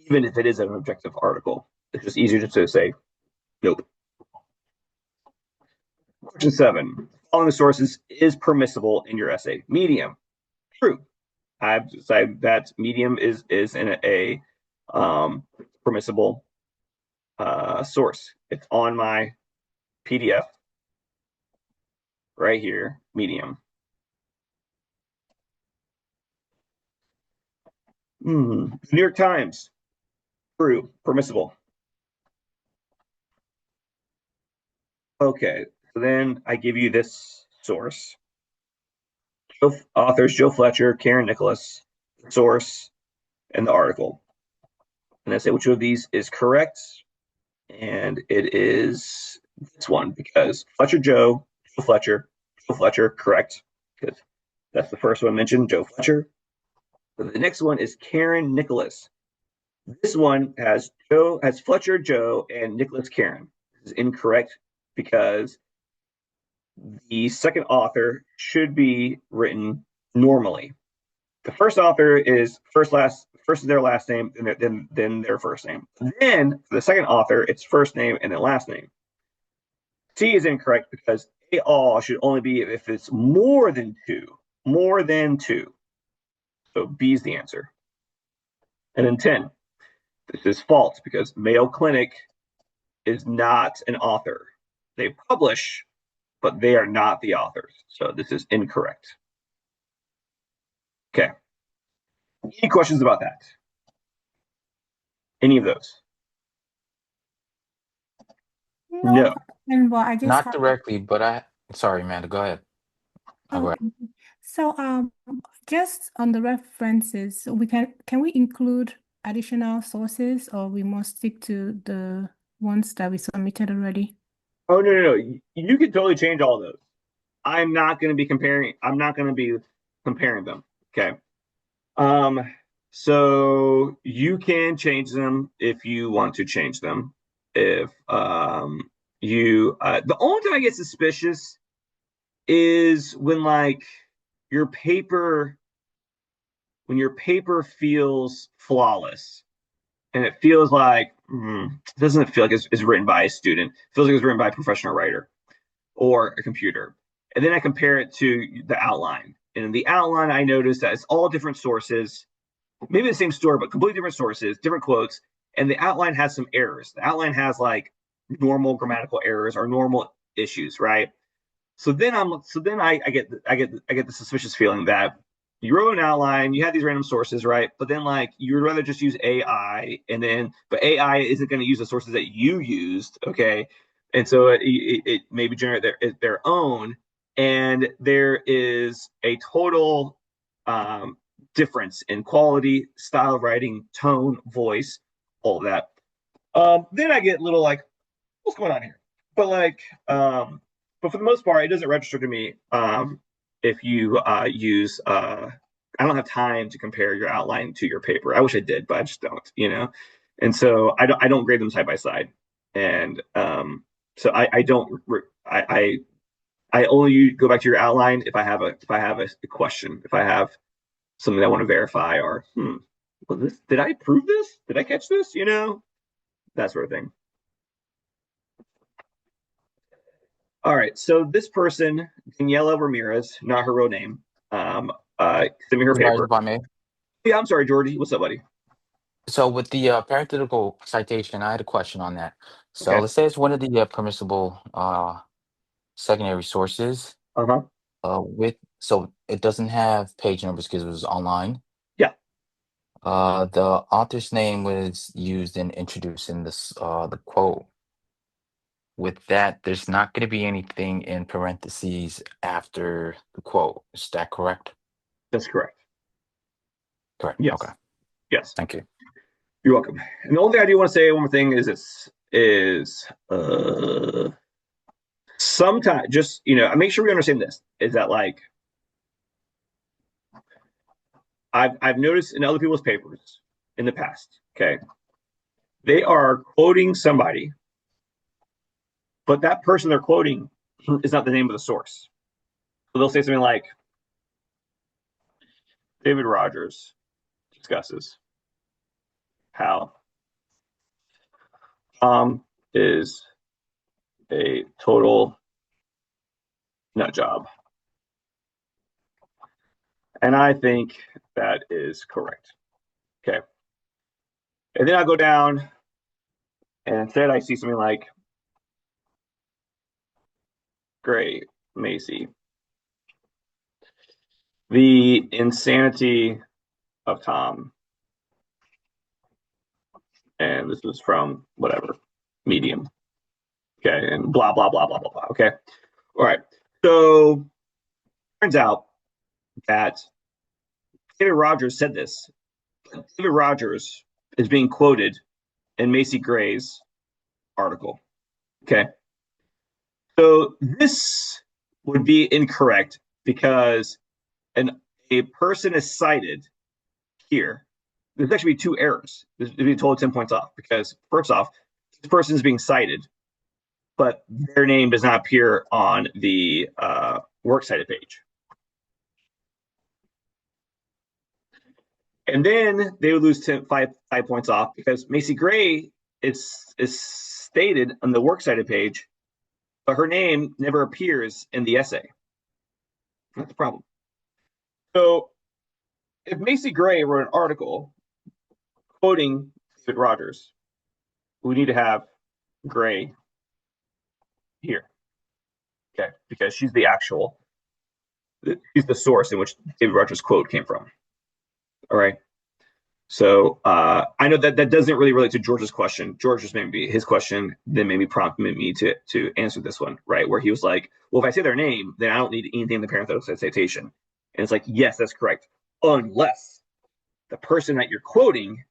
even if it is an objective article. It's just easier just to say nope. Question 7. Following the sources is permissible in your essay. Medium. True. I've decided that Medium is in a permissible source. It's on my PDF right here, Medium. New York Times. True. Permissible. Okay, so then I give you this source. Authors Joe Fletcher, Karen Nicholas, source, and the article. And I say which of these is correct. And it is this one because Joe Fletcher, correct. Because that's the first one mentioned, Joe Fletcher. But the next one is Karen Nicholas. This one has Fletcher Joe and Nicholas Karen. This is incorrect because the second author should be written normally. The first author is first is their last name, and then their first name. Then for the second author, it's first name and then last name. C is incorrect because they all should only be if it's more than two. More than two. So B is the answer. And then 10. This is false because Mayo Clinic is not an author. They publish, but they are not the authors. So this is incorrect. Okay. Any questions about that? Any of those? No. Well, I just Not have directly, but sorry, Amanda, go ahead. Go ahead. okay. So just on the references, can we include additional sources or we must stick to the ones that we submitted already? Oh, no. You could totally change all those. I'm not going to be comparing them. Okay. So you can change them if you want to change them. If the only time I get suspicious is when your paper feels flawless and it feels like doesn't feel like it's written by a student. It feels like it's written by a professional writer or a computer. And then I compare it to the outline. And in the outline, I notice that it's all different sources, maybe the same story, but completely different sources, different quotes. And the outline has some errors. The outline has normal grammatical errors or normal issues, right? So then I get the suspicious feeling that you wrote an outline, you had these random sources, right? But then you would rather just use AI, but AI isn't going to use the sources that you used, okay? And so it maybe generate their own, and there is a total difference in quality, style of writing, tone, voice, all of that. Then I get a little what's going on here? But for the most part, it doesn't register to me if you use I don't have time to compare your outline to your paper. I wish I did, but I just don't, And so I don't grade them side by side. And so I don't I only go back to your outline if I have a question, if I have something I want to verify, or did I prove this? Did I catch this? That sort of thing. All right, so this person, Daniela Ramirez, not her real name, sent me her Supervisor, paper. if I may. Yeah, I'm sorry, Georgie. What's up, buddy? So with the parenthetical citation, I had a question on that. So Okay. let's say it's one of the permissible secondary sources. Uh-huh. So it doesn't have page numbers because it was online. Yeah. The author's name was used in introducing this the quote. With that, there's not going to be anything in parentheses after the quote. Is that correct? That's correct. Correct. Yes. Okay. Yes. Thank you. You're welcome. And the only thing I do want to say, one more thing, is sometimes just make sure we understand this, is that like I've noticed in other people's papers in the past, okay, they are quoting somebody, but that person they're quoting is not the name of the source. So they'll say something like, David Rogers discusses how Tom is a total nut job. And I think that is correct. Okay. And then I go down and instead I see something like Gray Macy. The insanity of Tom. And this was from whatever, Medium. Okay. And blah, blah, blah, blah, blah, blah. Okay. All right. So turns out that David Rogers said this. David Rogers is being quoted in Macy Gray's article. Okay. So this would be incorrect because a person is cited here. There's actually two errors. There's be total 10 points off because first off, this person is being cited, but their name does not appear on the works cited page. And then they would lose 5 points off because Macy Gray is stated on the works cited page, but her name never appears in the essay. That's the problem. So if Macy Gray wrote an article quoting David Rogers, we need to have Gray here. Okay, because she's the source in which David Rogers' quote came from. All right. So I know that doesn't really relate to George's question. George's maybe his question then maybe prompted me to answer this one, right? Where he was like, well, if I say their name, then I don't need anything in the parenthetical citation. And it's like, yes, that's correct. Unless the person that you're quoting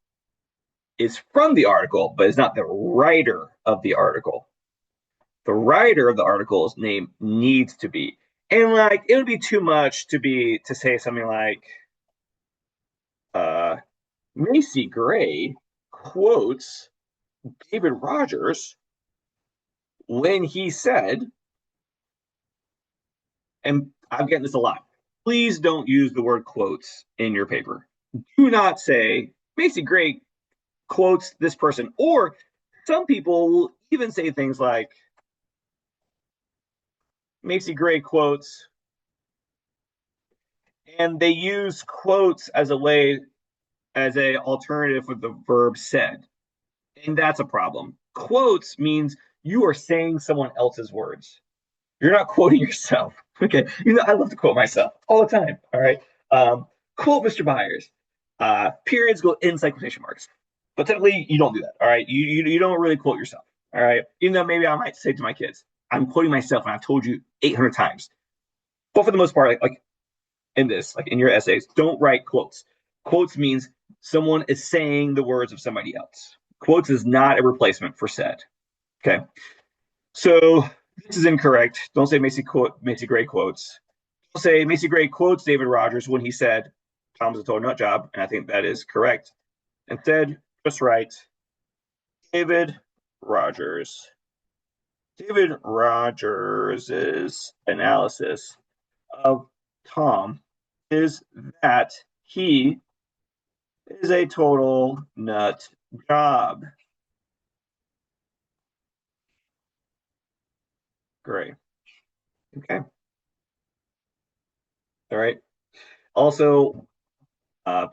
is from the article, but is not the writer of the article. The writer of the article's name needs to be. And like it would be too much to say something like Macy Gray quotes David Rogers when he said, and I'm getting this a lot, please don't use the word quotes in your paper. Do not say Macy Gray quotes this person, or some people will even say things like Macy Gray quotes, and they use quotes as a alternative for the verb said. And that's a problem. Quotes means you are saying someone else's words. You're not quoting yourself. Okay. I love to quote myself all the time. All right. Quote Mr. Byers. Periods go inside quotation marks. But technically, you don't do that. All right. You don't really quote yourself. All right. Even though maybe I might say to my kids, I'm quoting myself and I've told you 800 times. But for the most part, like in this, like in your essays, don't write quotes. Quotes means someone is saying the words of somebody else. Quotes is not a replacement for said. Okay. So this is incorrect. Don't say Macy Gray quotes. Don't say Macy Gray quotes David Rogers when he said Tom's a total nut job, and I think that is correct. Instead, just write David Rogers David Rogers' analysis of Tom is that he is a total nut job. Great. Okay. All right. Also,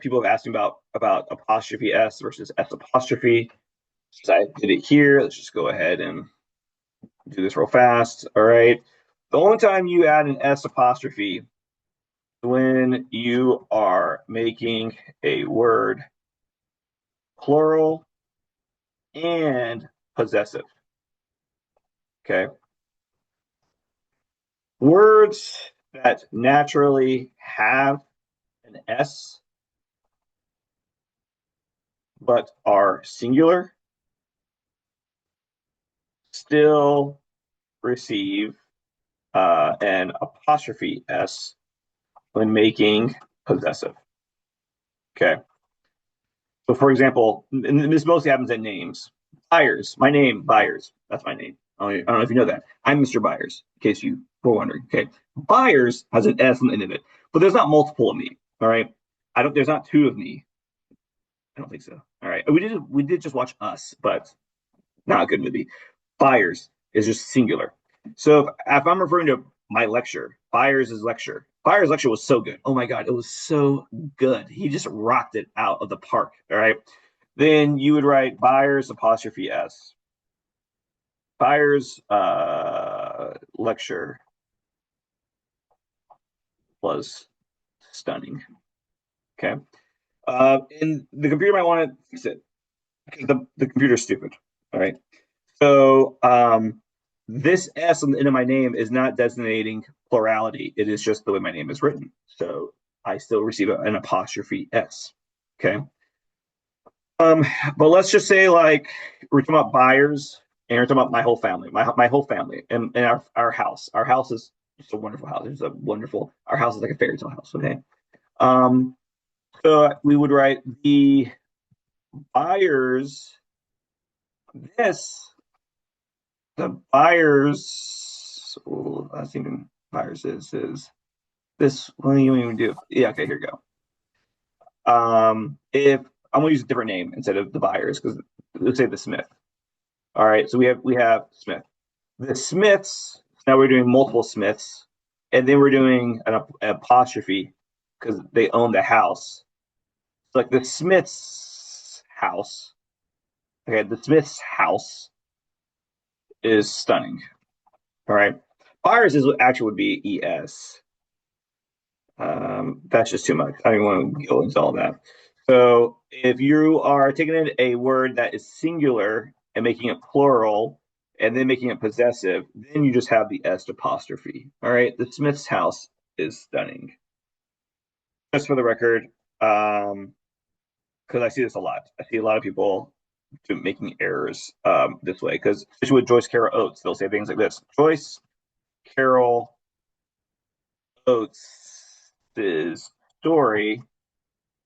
people have asked me about apostrophe S versus S apostrophe. So I did it here. Let's just go ahead and do this real fast. All right. The only time you add an S apostrophe when you are making a word plural and possessive. Okay. Words that naturally have an S but are singular still receive an apostrophe S when making possessive. Okay. So for example, and this mostly happens in names. Byers, my name, Byers. That's my name. I don't know if you know that. I'm Mr. Byers, in case you were wondering. Okay. Byers has an S on the end of it, but there's not multiple of me. All right. There's not two of me. I don't think so. All right. We did just watch Us, but not a good movie. Byers is just singular. So if I'm referring to my lecture, Byers' lecture. Byers' lecture was so good. Oh my God, it was so good. He just rocked it out of the park. All right. Then you would write Byers apostrophe S. Byers' lecture was stunning. Okay. And the computer might want to fix it because the computer's stupid. All right. So this S on the end of my name is not designating plurality. It is just the way my name is written. So I still receive an apostrophe S. Okay. But let's just say like we're talking about Byers and we're talking about my whole family, my whole family and our house. Our house is just a wonderful house. It's a wonderful, our house is like a fairy tale house. Okay. So we would write the Byers, the Byers, that's even Byers is this, what do you even do? Yeah, okay, here we go. If I'm gonna use a different name instead of the Byers, because let's say the Smith. All right, so we have Smith. The Smiths, now we're doing multiple Smiths, and then we're doing an apostrophe because they own the house. So like the Smiths house. Okay, the Smiths house is stunning. All right. Byers is what actually would be ES. That's just too much. I don't want to go into all that. So if you are taking in a word that is singular and making it plural and then making it possessive, then you just have the S apostrophe. All right. The Smith's house is stunning. Just for the record, because I see this a lot. I see a lot of people making errors this way, because especially with Joyce Carol Oates, they'll say things like this. Joyce Carol Oates' story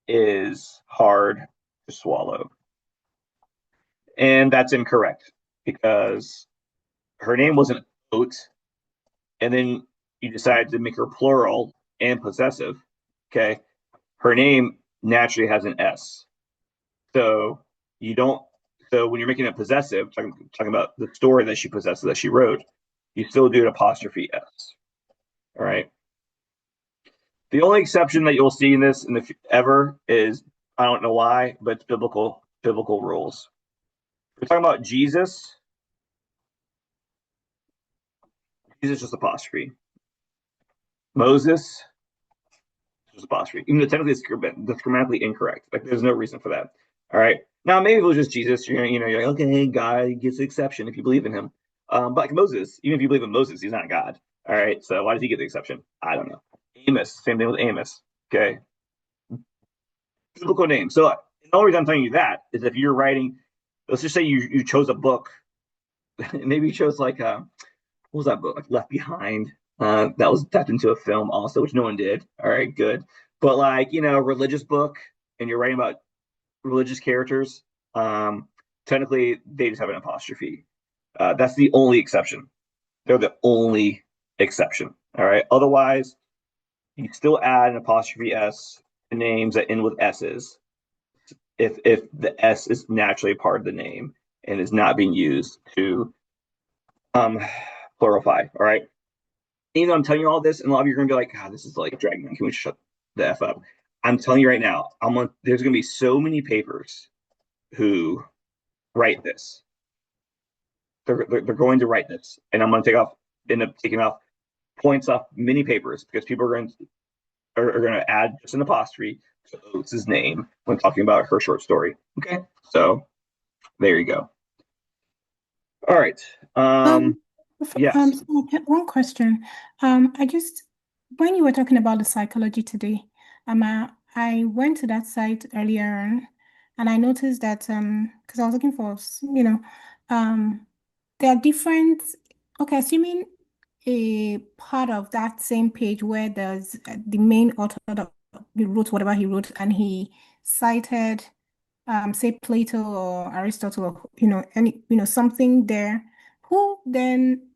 is hard to swallow. And that's incorrect because her name wasn't Oates, and then you decided to make her plural and possessive. Okay. Her name naturally has an S. So you don't, so when you're making it possessive, talking about the story that she possesses, that she wrote, you still do an apostrophe S. All right. The only exception that you'll see in this ever is, I don't know why, but it's biblical rules. We're talking about Jesus. Jesus just apostrophe. Moses just apostrophe. Even though technically it's grammatically incorrect. Like there's no reason for that. All right. Now maybe it was just Jesus. You're like, okay, God gets the exception if you believe in him. But like Moses, even if you believe in Moses, he's not God. All right. So why does he get the exception? I don't know. Amos, same thing with Amos. Okay. Biblical name. So the only reason I'm telling you that is if you're writing, let's just say you chose a book. Maybe you chose like what was that book? Like Left Behind. That was tapped into a film also, which no one did. All right, good. But like, religious book, and you're writing about religious characters, technically they just have an apostrophe. That's the only exception. They're the only exception. All right. Otherwise, you still add an apostrophe S to names that end with S's if the S is naturally a part of the name and is not being used to pluralify. All right. Even though I'm telling you all this, and a lot of you are gonna be like, God, this is like dragging on. Can we shut the F up? I'm telling you right now, there's gonna be so many papers who write this. They're going to write this, and I'm going to end up taking off points off many papers because people are going to add just an apostrophe to Oates' name when talking about her short story. Okay, so there you go. All right. Yes. So one question. When you were talking about the psychology today, I went to that site earlier on, and I noticed that because I was looking for, there are different. Okay, assuming a part of that same page where there's the main author that he wrote whatever he wrote, and he cited, say Plato or Aristotle, or something there. Who then?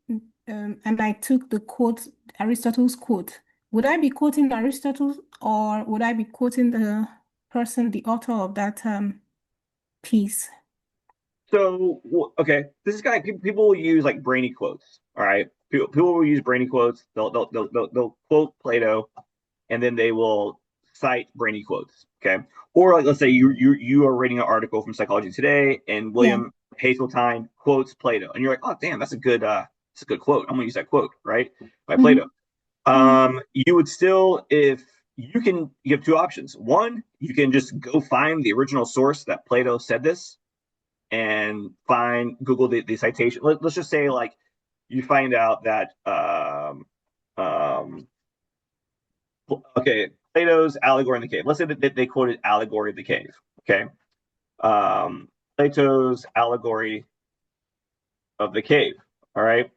And I took the quote, Aristotle's quote. Would I be quoting Aristotle, or would I be quoting the person, the author of that piece? So okay, this is kind of people will use like brainy quotes. All right, people will use brainy quotes. They'll quote Plato, and then they will cite brainy quotes. Okay, or like let's say you are reading an article from Psychology Today, and William Haseltine quotes Plato, and you're like, oh damn, that's a good quote. I'm gonna use that quote, right, by Plato. You would still, if you have two options. One, you can just go find the original source that Plato said this, and Google the citation. Let's just say like you find out that okay, Plato's Allegory in the Cave. Let's say that they quoted Allegory of the Cave. Okay, Plato's Allegory of the Cave. All right.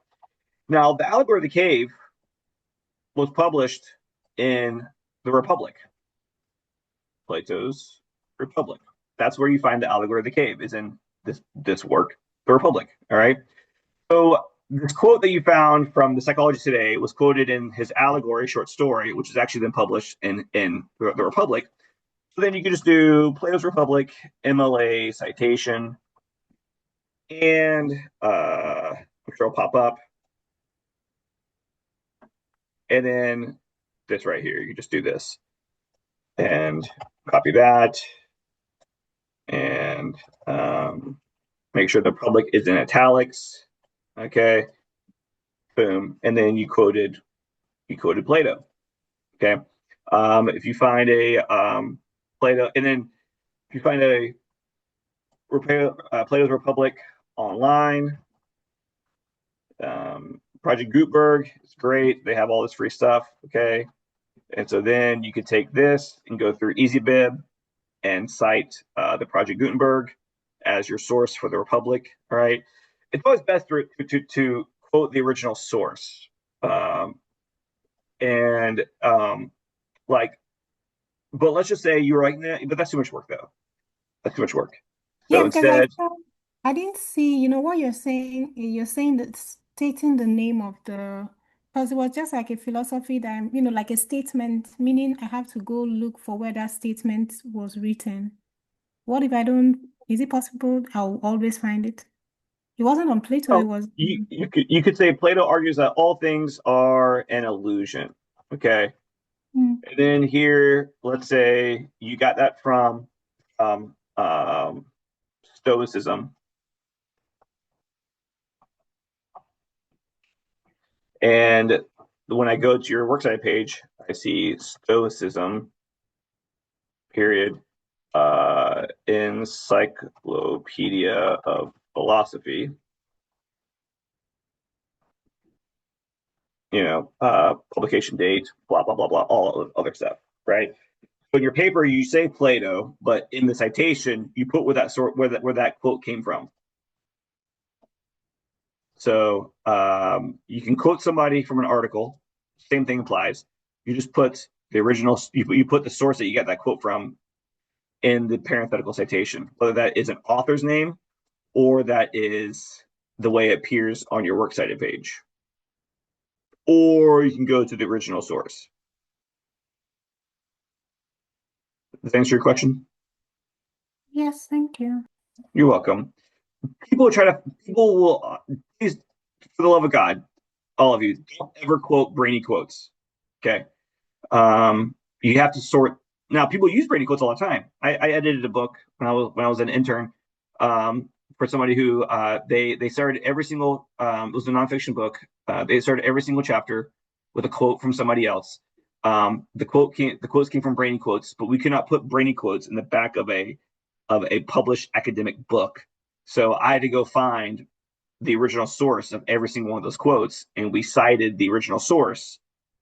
Now, the Allegory of the Cave was published in the Republic. Plato's Republic. That's where you find the Allegory of the Cave, is in this work, the Republic. All right. So this quote that you found from the Psychology Today was quoted in his Allegory short story, which has actually been published in the Republic. So then you can just do Plato's Republic, MLA citation, and I'm sure it'll pop up. And then this right here, you just do this and copy that, and make sure the public is in italics. Okay, boom, and then you quoted Plato. Okay, if you find a Plato, and then if you find a Plato's Republic online, Project Gutenberg is great. They have all this free stuff. Okay, and so then you could take this and go through EasyBib and cite the Project Gutenberg as your source for the Republic. All right, it's always best to quote the original source. But let's just say you're like, nah, but that's too much work though. That's too much work. So Yeah, because instead, I didn't see, what you're saying. You're saying that stating the name of because it was just like a philosophy that, like a statement, meaning I have to go look for where that statement was written. What if I don't? Is it possible I'll always find it? It wasn't on Plato, it was. you could say Plato argues that all things are an illusion. Okay. And then here, let's say you got that from Stoicism. And when I go to your worksite page, I see Stoicism, period, Encyclopedia of Philosophy. Publication date, blah, blah, blah, blah, all other stuff, right? So in your paper, you say Plato, but in the citation, you put where that quote came from. So you can quote somebody from an article. Same thing applies. You just put the original. You put the source that you got that quote from in the parenthetical citation, whether that is an author's name or that is the way it appears on your works cited page. or you can go to the original source. Does that answer your question? Yes, thank you. You're welcome. People will, please, for the love of God, all of you, don't ever quote Brainy quotes. Okay. You have to sort. Now, people use Brainy quotes all the time. I edited a book when I was an intern, for somebody who they started every single it was a nonfiction book. They started every single chapter with a quote from somebody else. The quotes came from Brainy quotes, but we could not put Brainy quotes in the back of a published academic book. So I had to go find the original source of every single one of those quotes, and we cited the original source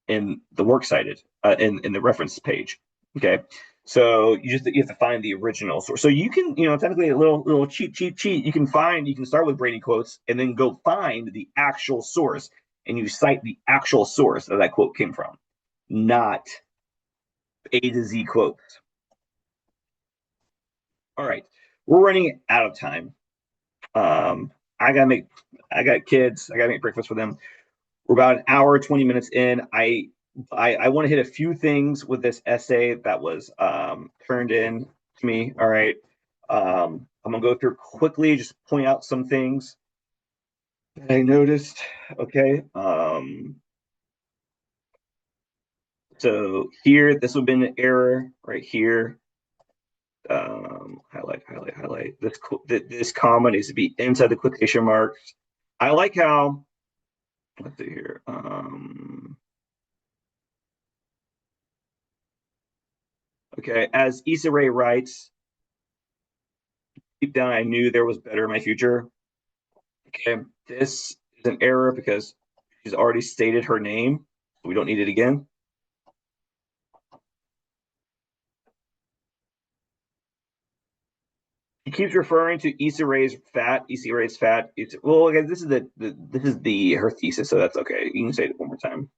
in the works cited in the reference page. Okay, so you have to find the original source. So you can, technically a little cheat. You can start with Brainy quotes and then go find the actual source, and you cite the actual source that quote came from, not A to Z quotes. All right, we're running out of time. I got kids. I gotta make breakfast for them. We're about an hour, 20 minutes in. I want to hit a few things with this essay that was turned in to me. All right. I'm gonna go through quickly, just point out some things that I noticed. Okay. So here, this would have been an error right here. Highlight. This comma needs to be inside the quotation marks. I like how, let's see here. Okay, as Issa Rae writes, deep down I knew there was better in my future. Okay, this is an error because she's already stated her name. We don't need it again. He keeps referring to Issa Rae's fat. Issa Rae's fat. Well, again, this is her thesis, so that's okay. You can say it one more time.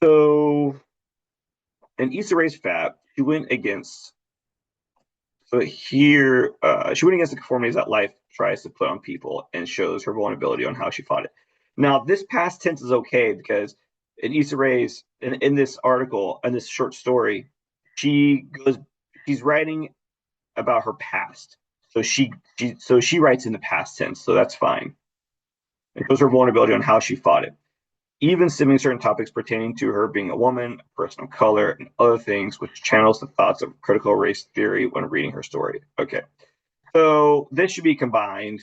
So, in Issa Rae's fat, she went against. So here, she went against the conformities that life tries to put on people and shows her vulnerability on how she fought it. Now, this past tense is okay because in Issa Rae's, in this article, in this short story, she's writing about her past. So she writes in the past tense, so that's fine. It shows her vulnerability on how she fought it. Even stemming certain topics pertaining to her being a woman, a person of color, and other things, which channels the thoughts of critical race theory when reading her story. Okay, so this should be combined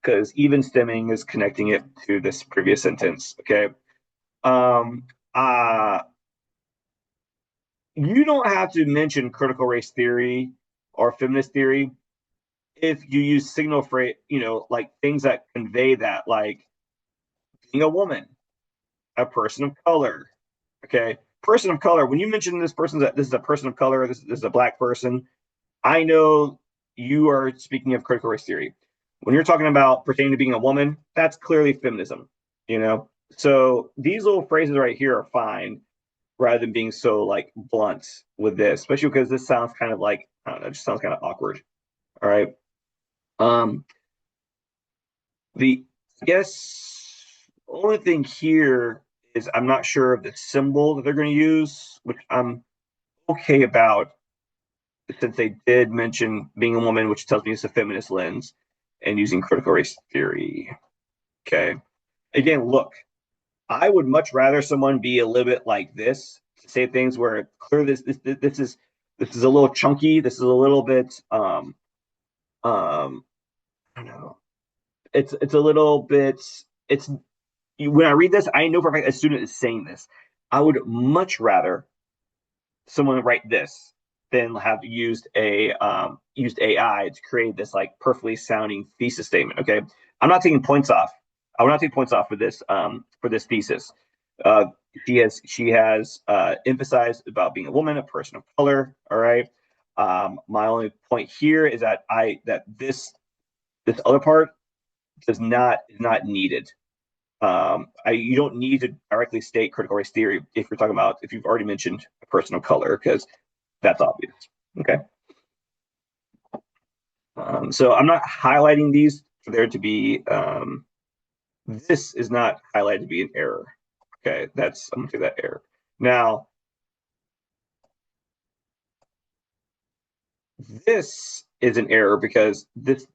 because even stemming is connecting it to this previous sentence. Okay, you don't have to mention critical race theory or feminist theory if you use signal phrase, like things that convey that, like being a woman, a person of color. Okay, person of color. When you mention this is a person of color, this is a black person, I know you are speaking of critical race theory. When you're talking about pertaining to being a woman, that's clearly feminism. So these little phrases right here are fine, rather than being so like blunt with this, especially because this sounds kind of like, I don't know, it just sounds kind of awkward. All right. I guess only thing here is I'm not sure of the symbol that they're going to use, which I'm okay about, since they did mention being a woman, which tells me it's a feminist lens, and using critical race theory. Okay. Again, look, I would much rather someone be a little bit like this, to say things where clearly this is a little chunky. This is a little bit I don't know. It's a little bit. When I read this, I know for a fact a student is saying this. I would much rather someone write this than have used AI to create this like perfectly sounding thesis statement. Okay, I'm not taking points off. I will not take points off for this thesis. She has emphasized about being a woman, a person of color. All right. My only point here is that this other part is not needed. You don't need to directly state critical race theory if you're talking about, if you've already mentioned a person of color, because that's obvious. Okay. So I'm not highlighting these for there to be, this is not highlighted to be an error. Okay, I'm gonna do that error. Now, this is an error because this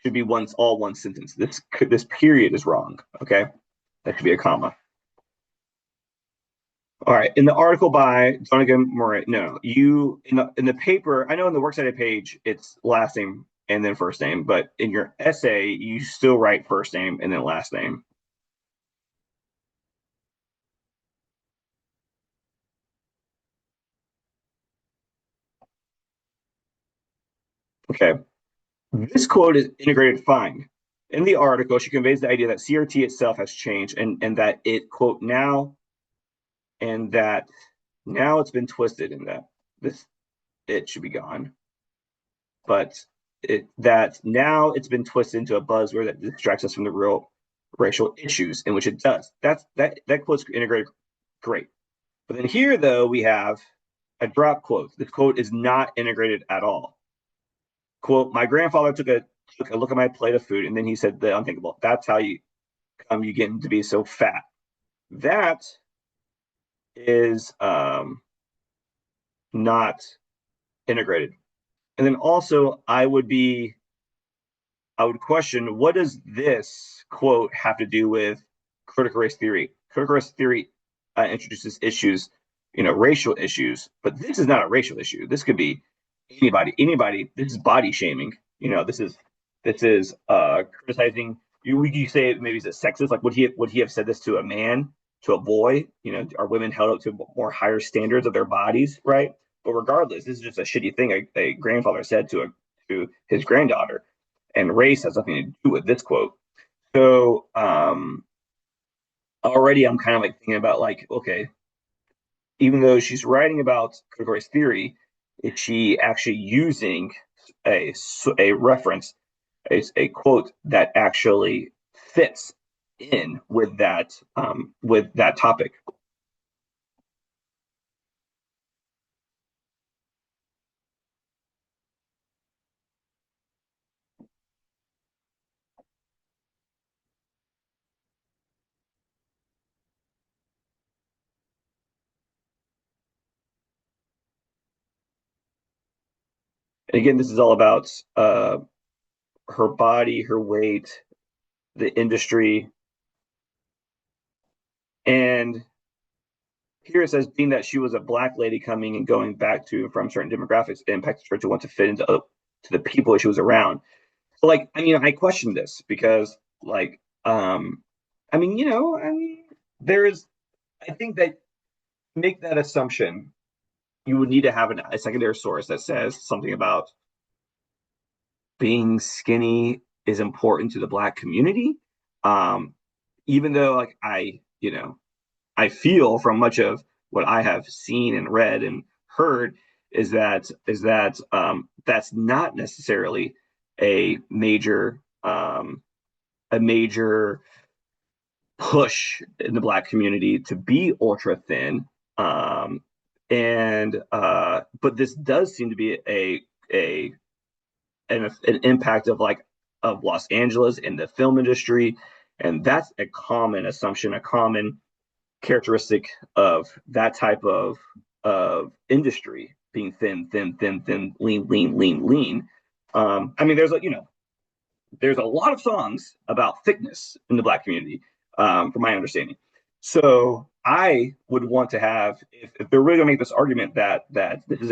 should be all one sentence. This period is wrong. Okay, that should be a comma. All right, in the article by Donegan Murray, no, you in the paper, I know in the works cited page it's last name and then first name, but in your essay you still write first name and then last name. Okay, this quote is integrated fine. In the article, she conveys the idea that CRT itself has changed and that it, quote, now, and that now it's been twisted and that it should be gone. But that now it's been twisted into a buzzword that distracts us from the real racial issues, in which it does. That quote's integrated great. But then here, though, we have a drop quote. This quote is not integrated at all. Quote, my grandfather took a look at my plate of food and then he said the unthinkable. That's how you get to be so fat. That is not integrated. And then also I would question, what does this quote have to do with critical race theory? Critical race theory introduces issues, racial issues, but this is not a racial issue. This could be anybody. This is body shaming. This is criticizing. You say maybe it's sexist. Like would he have said this to a man, to a boy? Are women held up to more higher standards of their bodies, right? But regardless, this is just a shitty thing a grandfather said to his granddaughter, and race has nothing to do with this quote. So already I'm kind of like thinking about like, okay, even though she's writing about critical race theory, is she actually using a reference, a quote that actually fits in with that topic? And again, this is all about her body, her weight, the industry. And here it says, being that she was a black lady coming and going back to from certain demographics, it impacted her to want to fit into to the people she was around. So, like, I question this because, like, I think that make that assumption, you would need to have a secondary source that says something about being skinny is important to the black community. Even though, like, I feel from much of what I have seen and read and heard is that that's not necessarily a major push in the black community to be ultra thin. But this does seem to be an impact of Los Angeles in the film industry, and that's a common assumption, a common characteristic of that type of industry, being thin, lean. There's a lot of songs about thickness in the black community, from my understanding. So I would want to have, if they're really going to make this argument that this is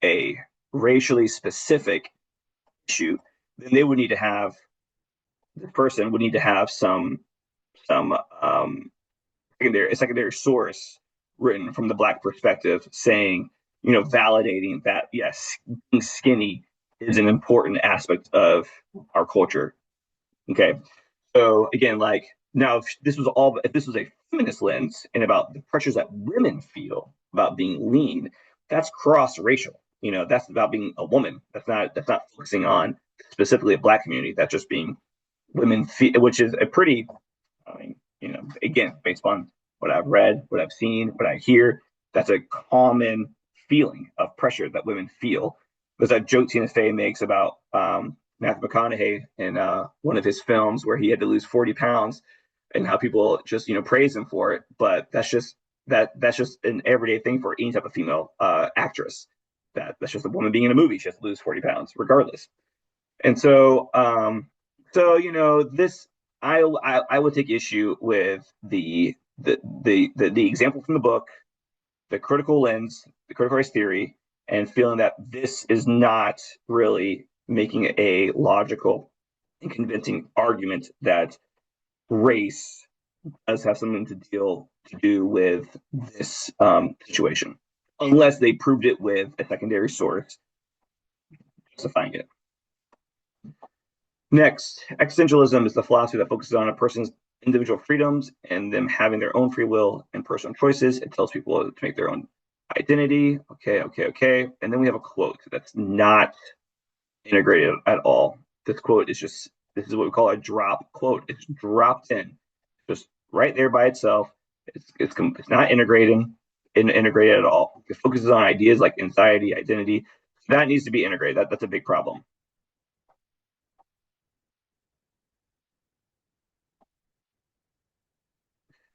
a racially specific issue, then they would need to have, the person would need to have some secondary source written from the black perspective saying, validating that, yes, being skinny is an important aspect of our culture. Okay. So again, like, now if this was a feminist lens and about the pressures that women feel about being lean, that's cross-racial. That's about being a woman. That's not focusing on specifically a black community. That's just being women feel, which is a pretty, again, based on what I've read, what I've seen, what I hear, that's a common feeling of pressure that women feel there's that joke Tina Fey makes about Matthew McConaughey in one of his films where he had to lose 40 pounds, and how people just praise him for it. But that's just an everyday thing for any type of female actress. That's just a woman being in a movie. She has to lose 40 pounds regardless. And so this I would take issue with the example from the book, the critical lens, the critical race theory, and feeling that this is not really making a logical and convincing argument that race does have something to do with this situation, unless they proved it with a secondary source justifying it. Next, existentialism is the philosophy that focuses on a person's individual freedoms and them having their own free will and personal choices. It tells people to make their own identity. Okay. And then we have a quote that's not integrated at all. This quote is this is what we call a drop quote. It's dropped in, just right there by itself. It's not integrated at all. It focuses on ideas like anxiety, identity. That needs to be integrated. That's a big problem.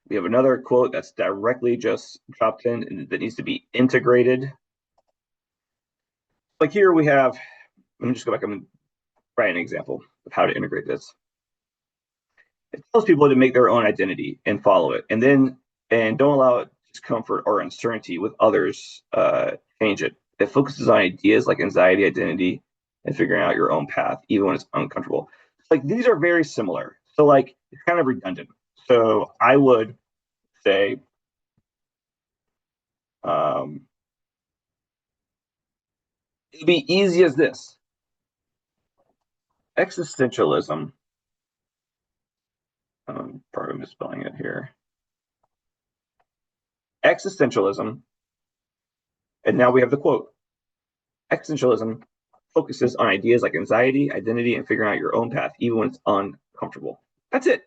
We have another quote that's directly just dropped in and that needs to be integrated. Like here we have, let me just go back and write an example of how to integrate this. It tells people to make their own identity and follow it, and don't allow discomfort or uncertainty with others change it. It focuses on ideas like anxiety, identity, and figuring out your own path, even when it's uncomfortable. Like these are very similar. So like it's kind of redundant. So I would say it'd be easy as this. Existentialism. Probably misspelling it here. Existentialism. And now we have the quote. Existentialism focuses on ideas like anxiety, identity, and figuring out your own path, even when it's uncomfortable. That's it.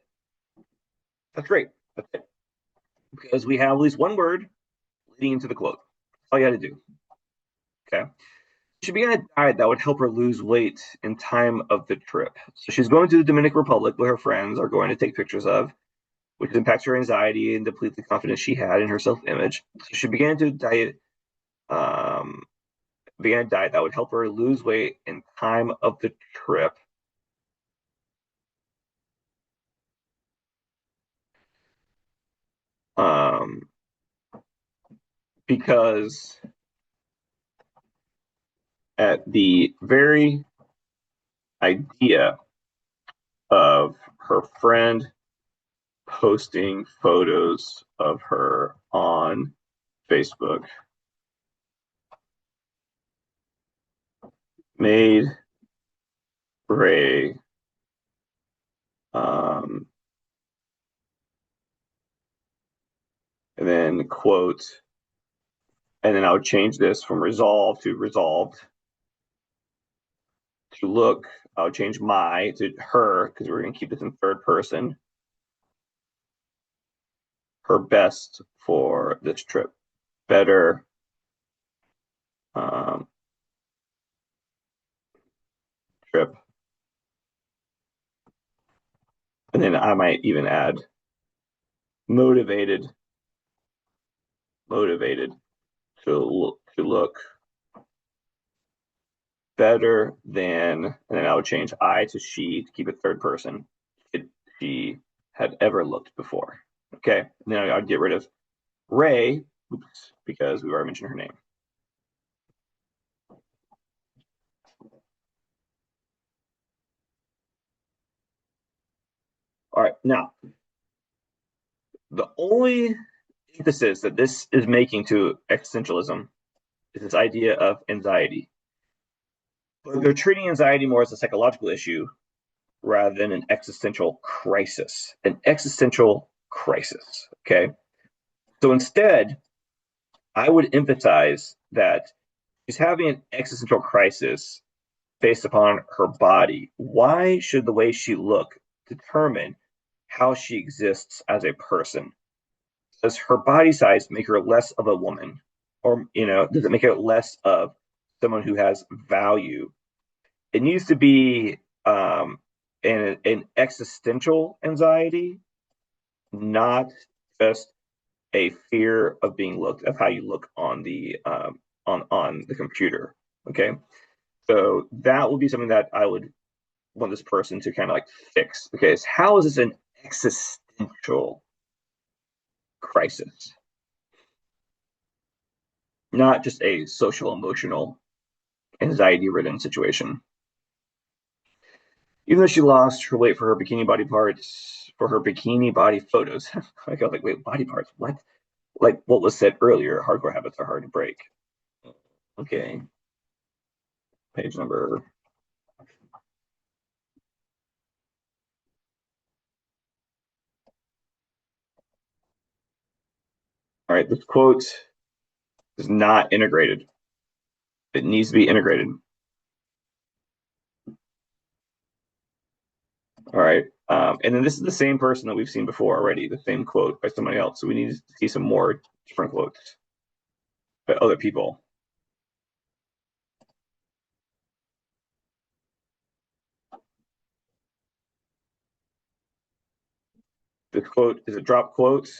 That's great. That's it. Because we have at least one word leading into the quote. That's all you had to do. Okay. She began a diet that would help her lose weight in time of the trip. So she's going to the Dominican Republic where her friends are going to take pictures of, which impacts her anxiety and depletes the confidence she had in her self-image. So she began a diet that would help her lose weight in time of the trip. Because at the very idea of her friend posting photos of her on Facebook made Ray and then quote, and then I would change this from resolved to resolved to look. I would change my to her because we're going to keep this in third person. Her best for this trip. Better trip. And then I might even add motivated to look better than, and then I would change I to she to keep it third person. She had ever looked before. Okay, and then I'd get rid of Ray, because we've already mentioned her name. All right, now, the only emphasis that this is making to existentialism is this idea of anxiety. But they're treating anxiety more as a psychological issue rather than an existential crisis. An existential crisis, okay? So instead, I would emphasize that she's having an existential crisis based upon her body. Why should the way she looks determine how she exists as a person? Does her body size make her less of a woman? Or, does it make her less of someone who has value. It needs to be an existential anxiety, not just a fear of being looked of how you look on the computer. Okay, so that would be something that I would want this person to kind of like fix. Okay, so how is this an existential crisis, not just a social emotional anxiety ridden situation? Even though she lost her weight for her bikini body parts, for her bikini body photos. I got like, wait, body parts? What? Like what was said earlier, hardcore habits are hard to break. Okay. Page number. All right, this quote is not integrated. It needs to be integrated. All right. And then this is the same person that we've seen before already, the same quote by somebody else. So we need to see some more different quotes by other people. This quote is a drop quote.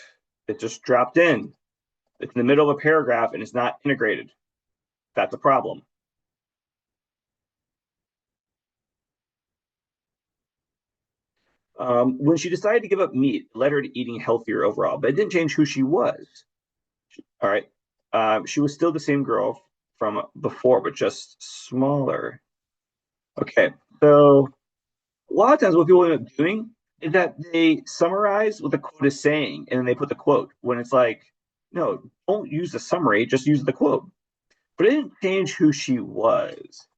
It just dropped in. It's in the middle of a paragraph and it's not integrated. That's a problem. When she decided to give up meat, it led her to eating healthier overall, but it didn't change who she was. All right. She was still the same girl from before, but just smaller. Okay. So a lot of times what people end up doing is that they summarize what the quote is saying and then they put the quote when it's like, no, don't use the summary, just use the quote. But it didn't change who she was.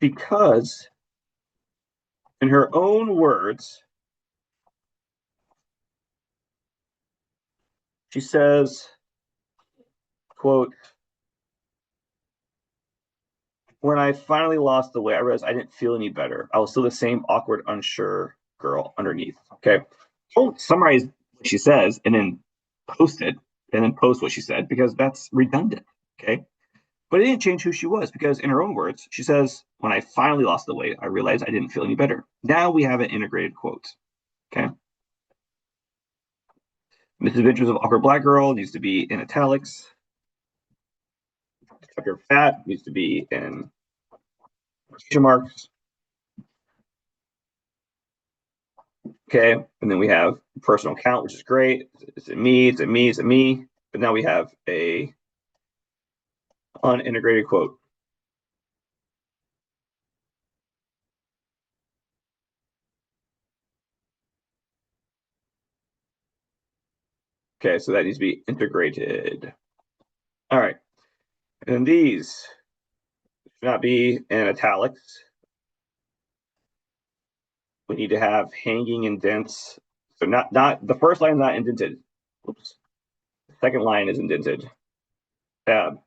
Because in her own words, she says, quote, when I finally lost the weight, I realized I didn't feel any better. I was still the same awkward, unsure girl underneath. Okay. Don't summarize what she says and then post it and then post what she said because that's redundant. Okay. But it didn't change who she was because in her own words, she says, when I finally lost the weight, I realized I didn't feel any better. Now we have an integrated quote. Okay. Misadventures of Awkward Black Girl needs to be in italics. Tucker Fat needs to be in quotation marks. Okay, and then we have personal count, which is great. Is it me? Is it me? Is it me? But now we have a unintegrated quote. Okay, so that needs to be integrated. All right, and these should not be in italics. We need to have hanging indents. So not the first line is not indented. Oops. The second line is indented. Tab.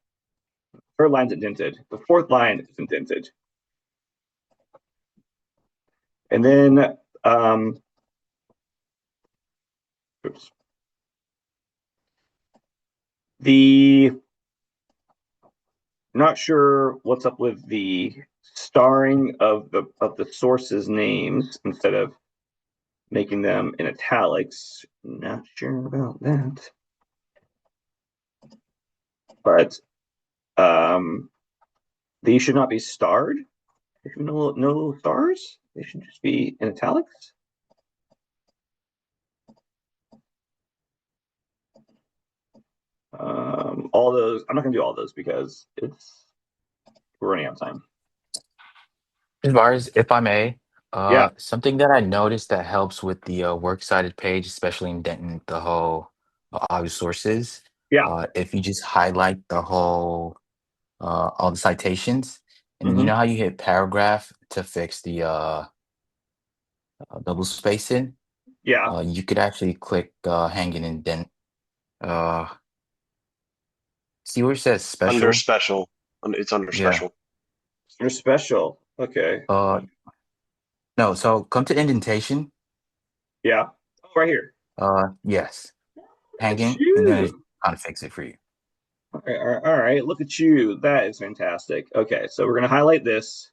Third line is indented. The fourth line is indented. And then oops. Not sure what's up with the starring of the sources' names instead of making them in italics. Not sure about that. But these should not be starred. There should be no stars. They should just be in italics. All those, I'm not gonna do all those because we're running out of time. Vars, if I may, Yeah. something that I noticed that helps with the works cited page, especially indenting the whole obvious sources. Yeah. If you just highlight the whole all the citations, and then you Mhm. know how you hit paragraph to fix the double spacing. Yeah. You could actually click hanging indent. See where it says special? Under special. It's under Yeah. special. You're special. Okay. No, so come to indentation. Yeah. Oh, right here. Yes. It's Hanging, and then it you. kind of fix it for you. All right, look at you. That is fantastic. Okay, so we're gonna highlight this.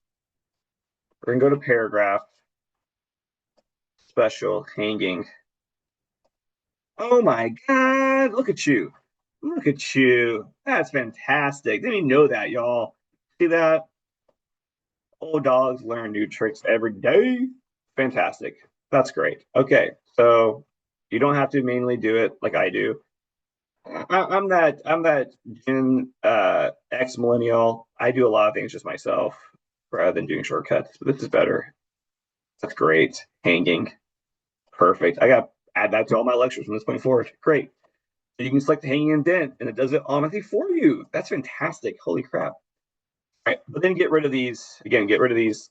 We're gonna go to paragraph, special, hanging. Oh my God, look at you. Look at you. That's fantastic. Didn't even know that, y'all. See that? Old dogs learn new tricks every day. Fantastic. That's great. Okay, so you don't have to manually do it like I do. I'm that Gen X millennial. I do a lot of things just myself rather than doing shortcuts. This is better. That's great. Hanging. Perfect. I got to add that to all my lectures from this point forward. Great. So you can select the hanging indent and it does it automatically for you. That's fantastic. Holy crap. All right, but then get rid of these again, get rid of these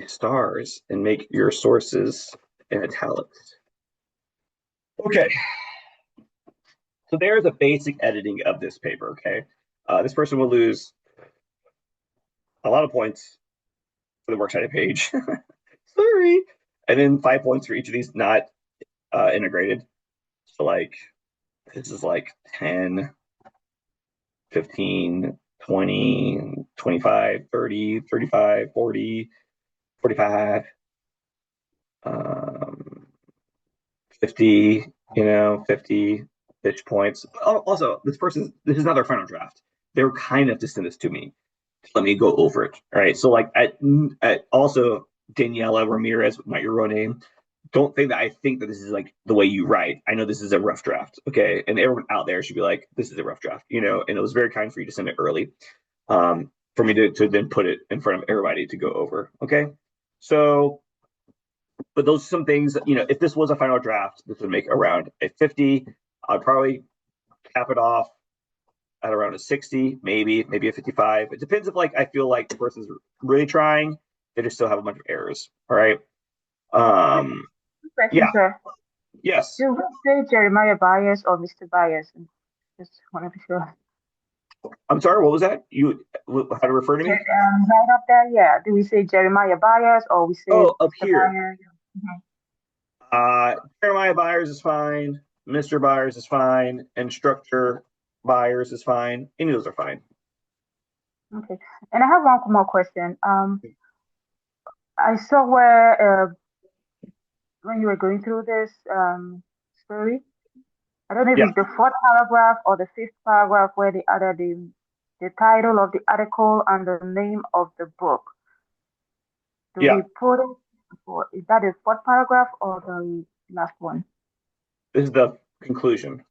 stars and make your sources in italics. Okay. So there's a basic editing of this paper, okay? This person will lose a lot of points for the works cited page. Sorry. And then 5 points for each of these not integrated. So like this is like 10, 15, 20, 25, 30, 35, 40, 45, 50, 50 pitch points. Also, this is not their final draft. They were kind enough to send this to me. Let me go over it. All right. So like at also Daniela Ramirez, not your real name. Don't think that I think that this is like the way you write. I know this is a rough draft. Okay. And everyone out there should be like, this is a rough draft, and it was very kind for you to send it early. For me to then put it in front of everybody to go over. Okay. So, but those are some things that, if this was a final draft, this would make around a 50. I'd probably cap it off at around a 60, maybe a 55. It depends if I feel like the person's really trying, they just still have a bunch of errors. All right. Question, Yeah. sir. Yes. Do we say Jeremiah Byers or Mr. Byers? Just want to be sure. I'm sorry, what was that? You how to refer to me? Right up there, yeah. Do we say Jeremiah Byers or we say Oh, up Mr. here. Byers? Mhm. Jeremiah Byers is fine. Mr. Byers is fine. Instructor Byers is fine. Any of those are fine. Okay. And I have one more question. I saw where when you were going through this story, I don't know if Yeah. it's the fourth paragraph or the fifth paragraph where they added the title of the article and the name of the book. Do Yeah. we put it? Is that the fourth paragraph or the last one? This is the conclusion.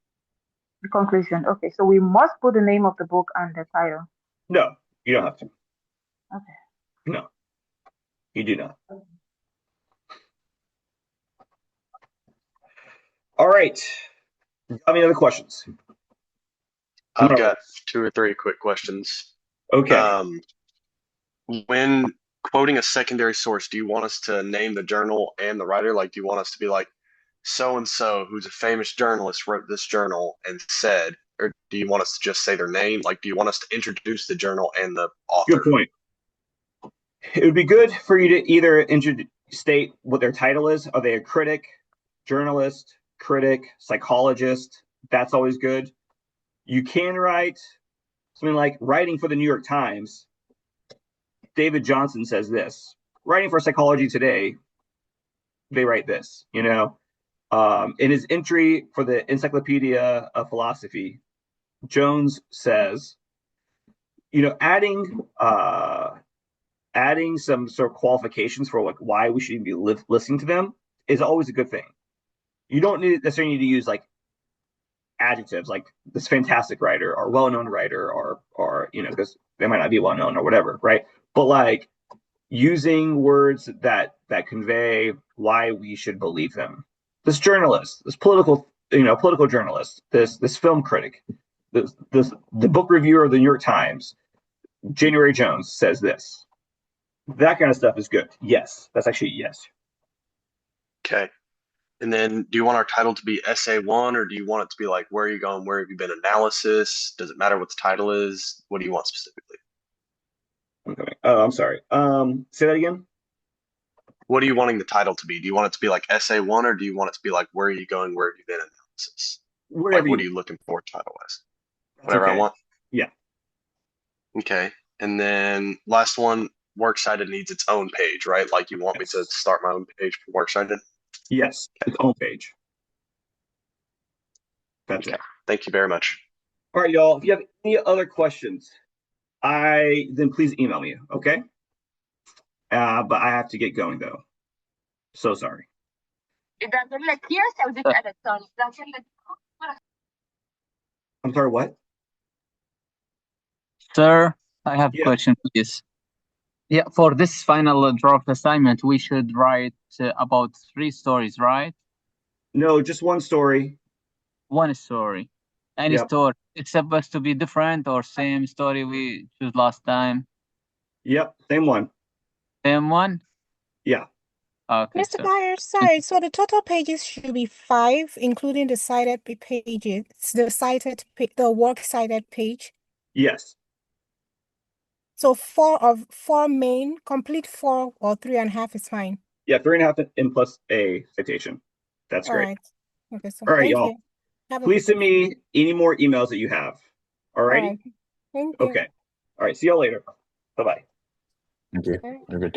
The conclusion. Okay, so we must put the name of the book and the title. No, you don't have to. Okay. No, you do not. All right. Got any other questions? I've got 2 or 3 quick questions. Okay. When quoting a secondary source, do you want us to name the journal and the writer? Like, do you want us to be like, so and so, who's a famous journalist, wrote this journal and said, or do you want us to just say their name? Like, do you want us to introduce the journal and the author? Good point. It would be good for you to either state what their title is. Are they a critic, journalist, psychologist? That's always good. You can write something like writing for the New York Times. David Johnson says this. Writing for Psychology Today, they write this, in his entry for the Encyclopedia of Philosophy, Jones says, adding some sort of qualifications for why we should be listening to them is always a good thing. You don't necessarily need to use adjectives like this fantastic writer or well-known writer or because they might not be well-known or whatever, right? But using words that convey why we should believe them. This journalist, this political journalist, this film critic, the book reviewer of the New York Times, January Jones says this. That kind of stuff is good. Yes, that's actually yes. Okay. And then do you want our title to be Essay 1 or do you want it to be like, where are you going? Where have you been? Analysis? Does it matter what the title is? What do you want specifically? Okay. Oh, I'm sorry. Say that again. What are you wanting the title to be? Do you want it to be like Essay 1 or do you want it to be like, where are you going? Where have you been? Analysis? Whatever Like, what are you looking for title-wise? whatever I okay. want. Yeah. Okay. And then last one, Works Cited needs its own page, right? Like you want me to Yes. start my own page for Works Cited? Yes, its own page. That's Okay. it. Thank you very much. All right, y'all. If you have any other questions, then please email me. Okay. But I have to get going though. So sorry. I'm sorry. What? Sir, I have a Yeah. question, please. Yeah, for this final draft assignment, we should write about 3 stories, right? No, just one story. One story. Any Yep. story. It's supposed to be different or same story we chose last time? Yep. Same one. Same one? Yeah. Okay, Mr. sir. Byers, sorry. So the total pages should be 5, including the cited pages, the works cited page. Yes. So 4 main, complete 4 or 3.5 is fine. Yeah. 3.5 and plus a citation. That's All great. right. Okay, so All right, thank y'all. you. Have a Please good send me any more emails that you have. All All righty. right. Thank you. Okay. All right. See y'all later. Bye bye. Thank you. Bye. Have a good day.